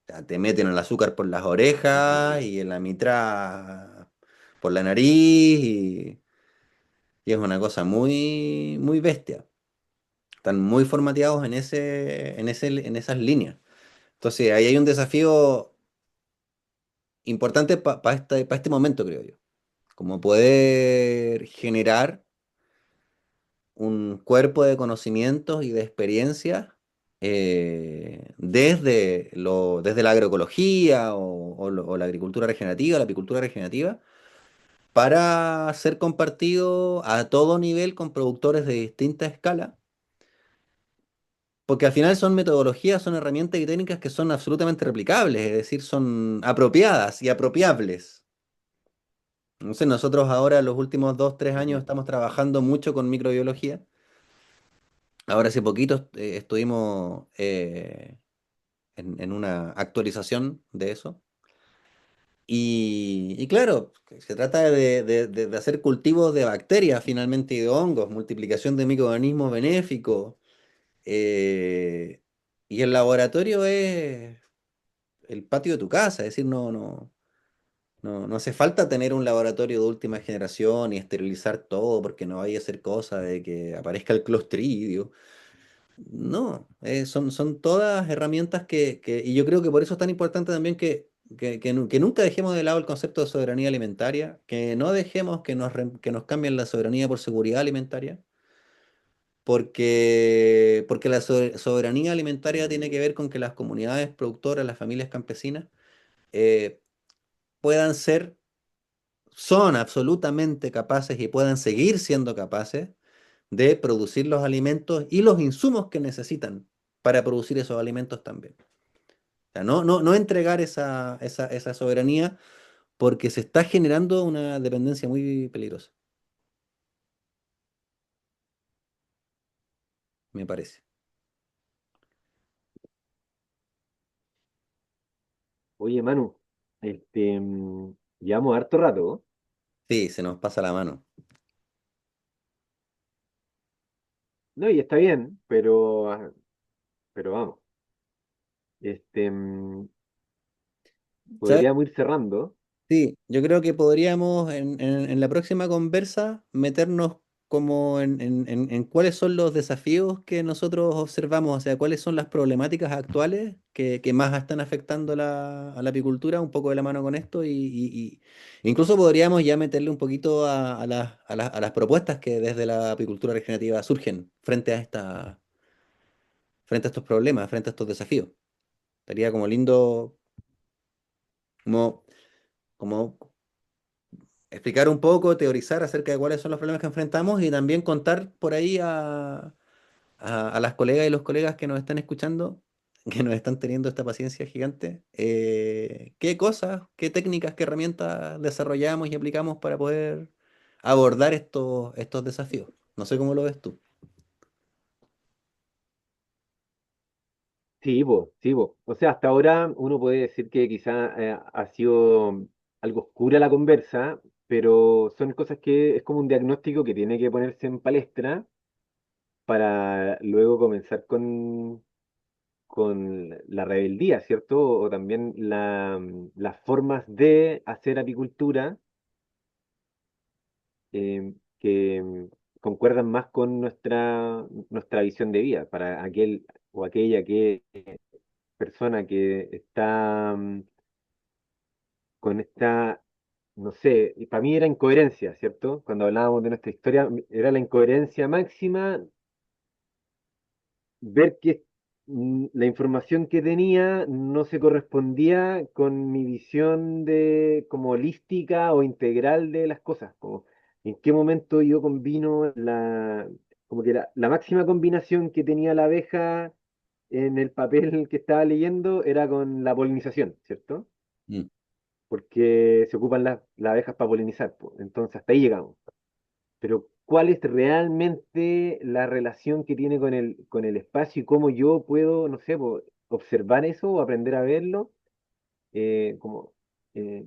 O sea, te meten el azúcar por las orejas y en la mitra por la nariz y es una cosa muy, muy bestia. Están muy formateados en esas líneas. Entonces, ahí hay un desafío importante para pa este momento, creo yo. Como poder generar un cuerpo de conocimientos y de experiencias desde la agroecología o la agricultura regenerativa, la apicultura regenerativa, para ser compartido a todo nivel con productores de distinta escala, porque al final son metodologías, son herramientas y técnicas que son absolutamente replicables, es decir, son apropiadas y apropiables. Entonces nosotros ahora, los últimos 2, 3 años, Ujú. estamos trabajando mucho con microbiología. Ahora hace poquito estuvimos en una actualización de eso. Y claro, se trata de hacer cultivos de bacterias finalmente y de hongos, multiplicación de microorganismos benéficos. eh, y el laboratorio es el patio de tu casa, es decir, no hace falta tener un laboratorio de última generación y esterilizar todo porque no vaya a ser cosa de que aparezca el clostridio. No, son todas herramientas y yo creo que por eso es tan importante también que nunca dejemos de lado el concepto de soberanía alimentaria, que no dejemos que nos cambien la soberanía por seguridad alimentaria, porque la soberanía alimentaria tiene que ver con que las comunidades productoras, las familias campesinas, eh, puedan ser, son absolutamente capaces y puedan seguir siendo capaces de producir los alimentos y los insumos que necesitan para producir esos alimentos también. O sea, no entregar esa soberanía porque se está generando una dependencia muy peligrosa, me parece. Oye, Manu, llevamos harto rato, Sí, se nos pasa la mano. ¿no? Y está bien, pero vamos, este, mm, ¿Sabes? podríamos ir cerrando. Sí, yo creo que podríamos en la próxima conversa meternos como en cuáles son los desafíos que nosotros observamos, o sea, cuáles son las problemáticas actuales que más están afectando a la apicultura, un poco de la mano con esto, incluso podríamos ya meterle un poquito a las propuestas que desde la apicultura regenerativa surgen frente a estos problemas, frente a estos desafíos. Estaría como lindo como, como explicar un poco, teorizar acerca de cuáles son los problemas que enfrentamos y también contar por ahí a las colegas y los colegas que nos están escuchando, que nos están teniendo esta paciencia gigante, qué cosas, qué técnicas, qué herramientas desarrollamos y aplicamos para poder abordar estos desafíos. No sé cómo lo ves tú. Sí, po, sí, po. O sea, hasta ahora uno puede decir que quizá ha sido algo oscura la conversa, pero son cosas que es como un diagnóstico que tiene que ponerse en palestra para luego comenzar con la rebeldía, ¿cierto? O también las formas de hacer apicultura que concuerdan más con nuestra visión de vida, para aquel o aquella que persona que está con esta, no sé, y para mí era incoherencia, ¿cierto? Cuando hablábamos de nuestra historia, era la incoherencia máxima ver que la información que tenía no se correspondía con mi visión de como holística o integral de las cosas, como en qué momento yo combino como que la máxima combinación que tenía la abeja en el papel que estaba leyendo era con la polinización, ¿cierto? Mm. Porque se ocupan las abejas para polinizar, po. Entonces hasta ahí llegamos. Pero ¿cuál es realmente la relación que tiene con el espacio y cómo yo puedo, no sé, po, observar eso o aprender a verlo? Como eh,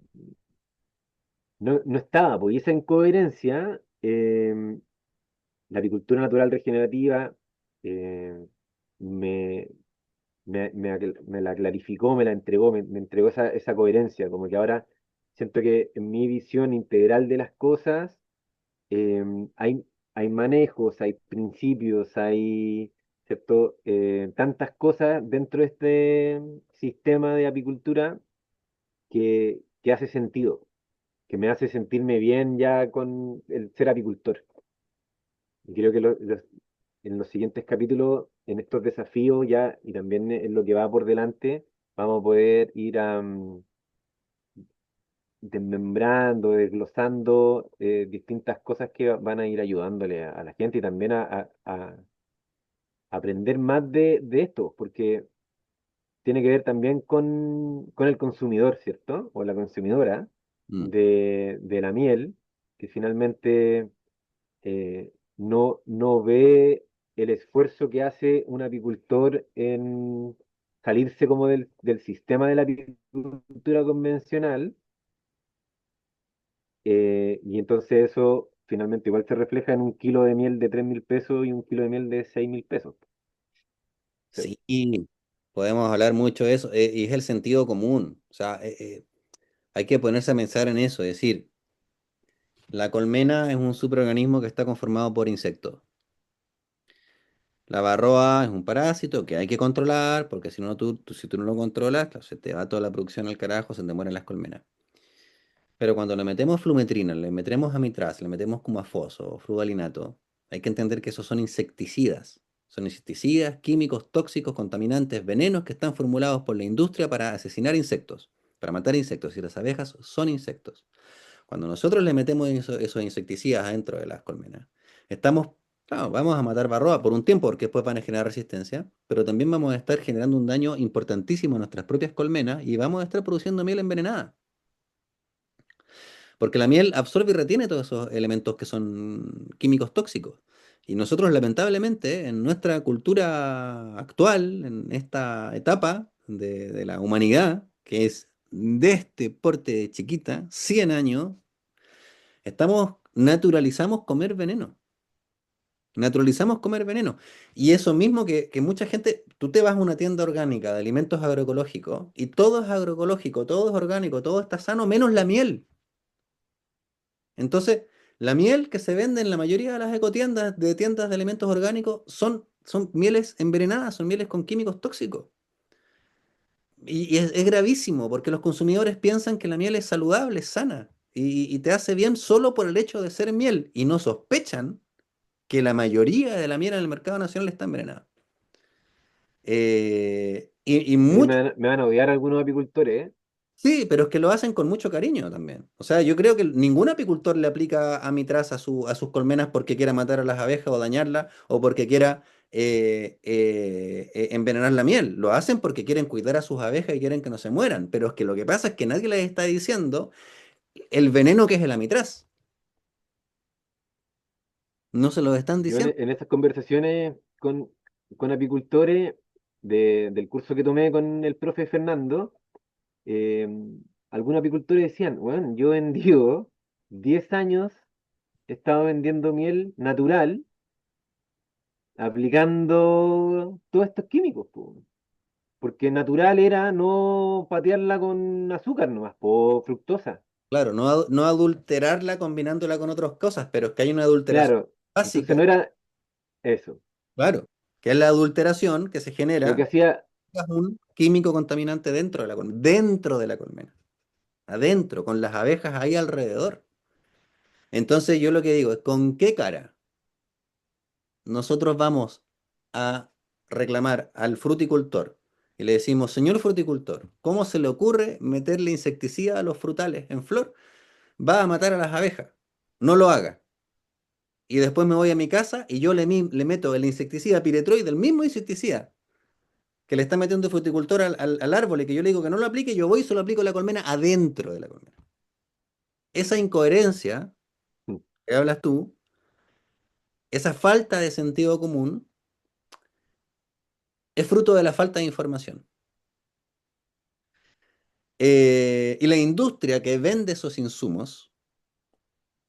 no estaba, porque esa incoherencia, la apicultura natural regenerativa eh, me, me la clarificó, me la entregó, me entregó esa coherencia, como que ahora siento que en mi visión integral de las cosas eh, hay, hay manejos, hay principios, hay, ¿cierto? Tantas cosas dentro de este sistema de apicultura que hace sentido, que me hace sentirme bien ya con el ser apicultor. Y creo que en los siguientes capítulos, en estos desafíos ya, y también en lo que va por delante, vamos a poder ir desmembrando, desglosando distintas cosas que van a ir ayudándole a la gente y también a aprender más de esto, porque tiene que ver también con el consumidor, ¿cierto? O la consumidora Mm. de la miel, que finalmente no ve el esfuerzo que hace un apicultor en salirse como del sistema de la apicultura convencional, y entonces eso finalmente igual se refleja en un kilo de miel de 3.000 pesos y un kilo de miel de 6.000 pesos. Sí. Sí, podemos hablar mucho de eso, y es el sentido común. O sea, hay que ponerse a pensar en eso, es decir, la colmena es un superorganismo que está conformado por insectos. La varroa es un parásito que hay que controlar, porque si no, si tú no lo controlas, claro, se te va toda la producción al carajo, se te mueren las colmenas. Pero cuando le metemos flumetrina, le metemos amitraz, le metemos cumafoso o fluvalinato, hay que entender que esos son insecticidas. Son insecticidas, químicos, tóxicos, contaminantes, venenos que están formulados por la industria para asesinar insectos, para matar insectos. Y las abejas son insectos. Cuando nosotros le metemos esos insecticidas adentro de las colmenas, estamos, claro, vamos a matar varroa por un tiempo porque después van a generar resistencia, pero también vamos a estar generando un daño importantísimo a nuestras propias colmenas y vamos a estar produciendo miel envenenada. Porque la miel absorbe y retiene todos esos elementos que son químicos tóxicos. Y nosotros, lamentablemente, en nuestra cultura actual, en esta etapa de la humanidad, que es de este porte chiquita, 100 años, naturalizamos comer veneno. Naturalizamos comer veneno. Y eso mismo que mucha gente, tú te vas a una tienda orgánica de alimentos agroecológicos y todo es agroecológico, todo es orgánico, todo está sano, menos la miel. Entonces, la miel que se vende en la mayoría de las ecotiendas, de tiendas de alimentos orgánicos, son mieles envenenadas, son mieles con químicos tóxicos. Y es gravísimo porque los consumidores piensan que la miel es saludable, es sana y te hace bien solo por el hecho de ser miel y no sospechan que la mayoría de la miel en el mercado nacional está envenenada. Y Ahí mucho. me van a odiar algunos apicultores, ¿eh? Sí, pero es que lo hacen con mucho cariño también. O sea, yo creo que ningún apicultor le aplica amitraz a sus colmenas porque quiera matar a las abejas o dañarlas o porque quiera envenenar la miel. Lo hacen porque quieren cuidar a sus abejas y quieren que no se mueran. Pero es que lo que pasa es que nadie les está diciendo el veneno que es el amitraz. No se lo están Yo en, diciendo. en estas conversaciones con apicultores del curso que tomé con el profe Fernando, eh, algunos apicultores decían, bueno, yo he vendido 10 años, he estado vendiendo miel natural, aplicando todos estos químicos, po. Porque natural era no patearla con azúcar nomás, por fructosa. Claro, no adulterarla combinándola con otras cosas, pero es que hay una adulteración Claro, entonces básica, no era eso. claro, que es la adulteración que se Lo que genera hacía, es un químico contaminante dentro de la colmena, adentro, con las abejas ahí alrededor. Entonces yo lo que digo es, ¿con qué cara nosotros vamos a reclamar al fruticultor y le decimos, señor fruticultor, ¿cómo se le ocurre meterle insecticida a los frutales en flor? Va a matar a las abejas. No lo haga. Y después me voy a mi casa y yo le meto el insecticida piretroid, el mismo insecticida que le está metiendo el fruticultor al árbol y que yo le digo que no lo aplique, yo voy y se lo aplico a la colmena adentro de la colmena. Esa incoherencia que hablas tú, esa falta de sentido común, es fruto de la falta de información. Y la industria que vende esos insumos,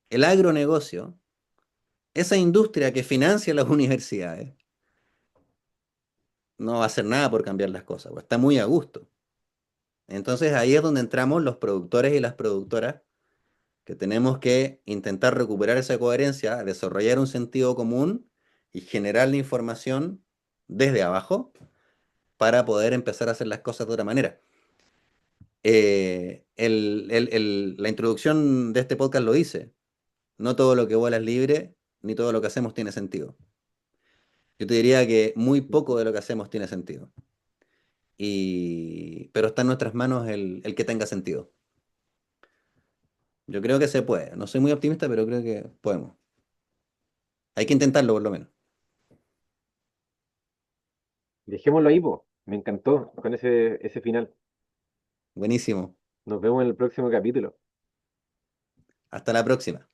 el agronegocio, esa industria que financia las universidades, no va a hacer nada por cambiar las cosas, pues, está muy a gusto. Entonces ahí es donde entramos los productores y las productoras, que tenemos que intentar recuperar esa coherencia, desarrollar un sentido común y generar la información desde abajo para poder empezar a hacer las cosas de otra manera. La introducción de este podcast lo dice, no todo lo que vuela es libre, ni todo lo que hacemos tiene sentido. Yo te diría que muy poco de lo que hacemos tiene sentido. Pero está en nuestras manos el que tenga sentido. Yo creo que se puede. No soy muy optimista, pero creo que podemos. Hay que intentarlo por lo menos. dejémoslo ahí, po. Me encantó con ese final. Buenísimo. Nos vemos en el próximo capítulo. Hasta la próxima.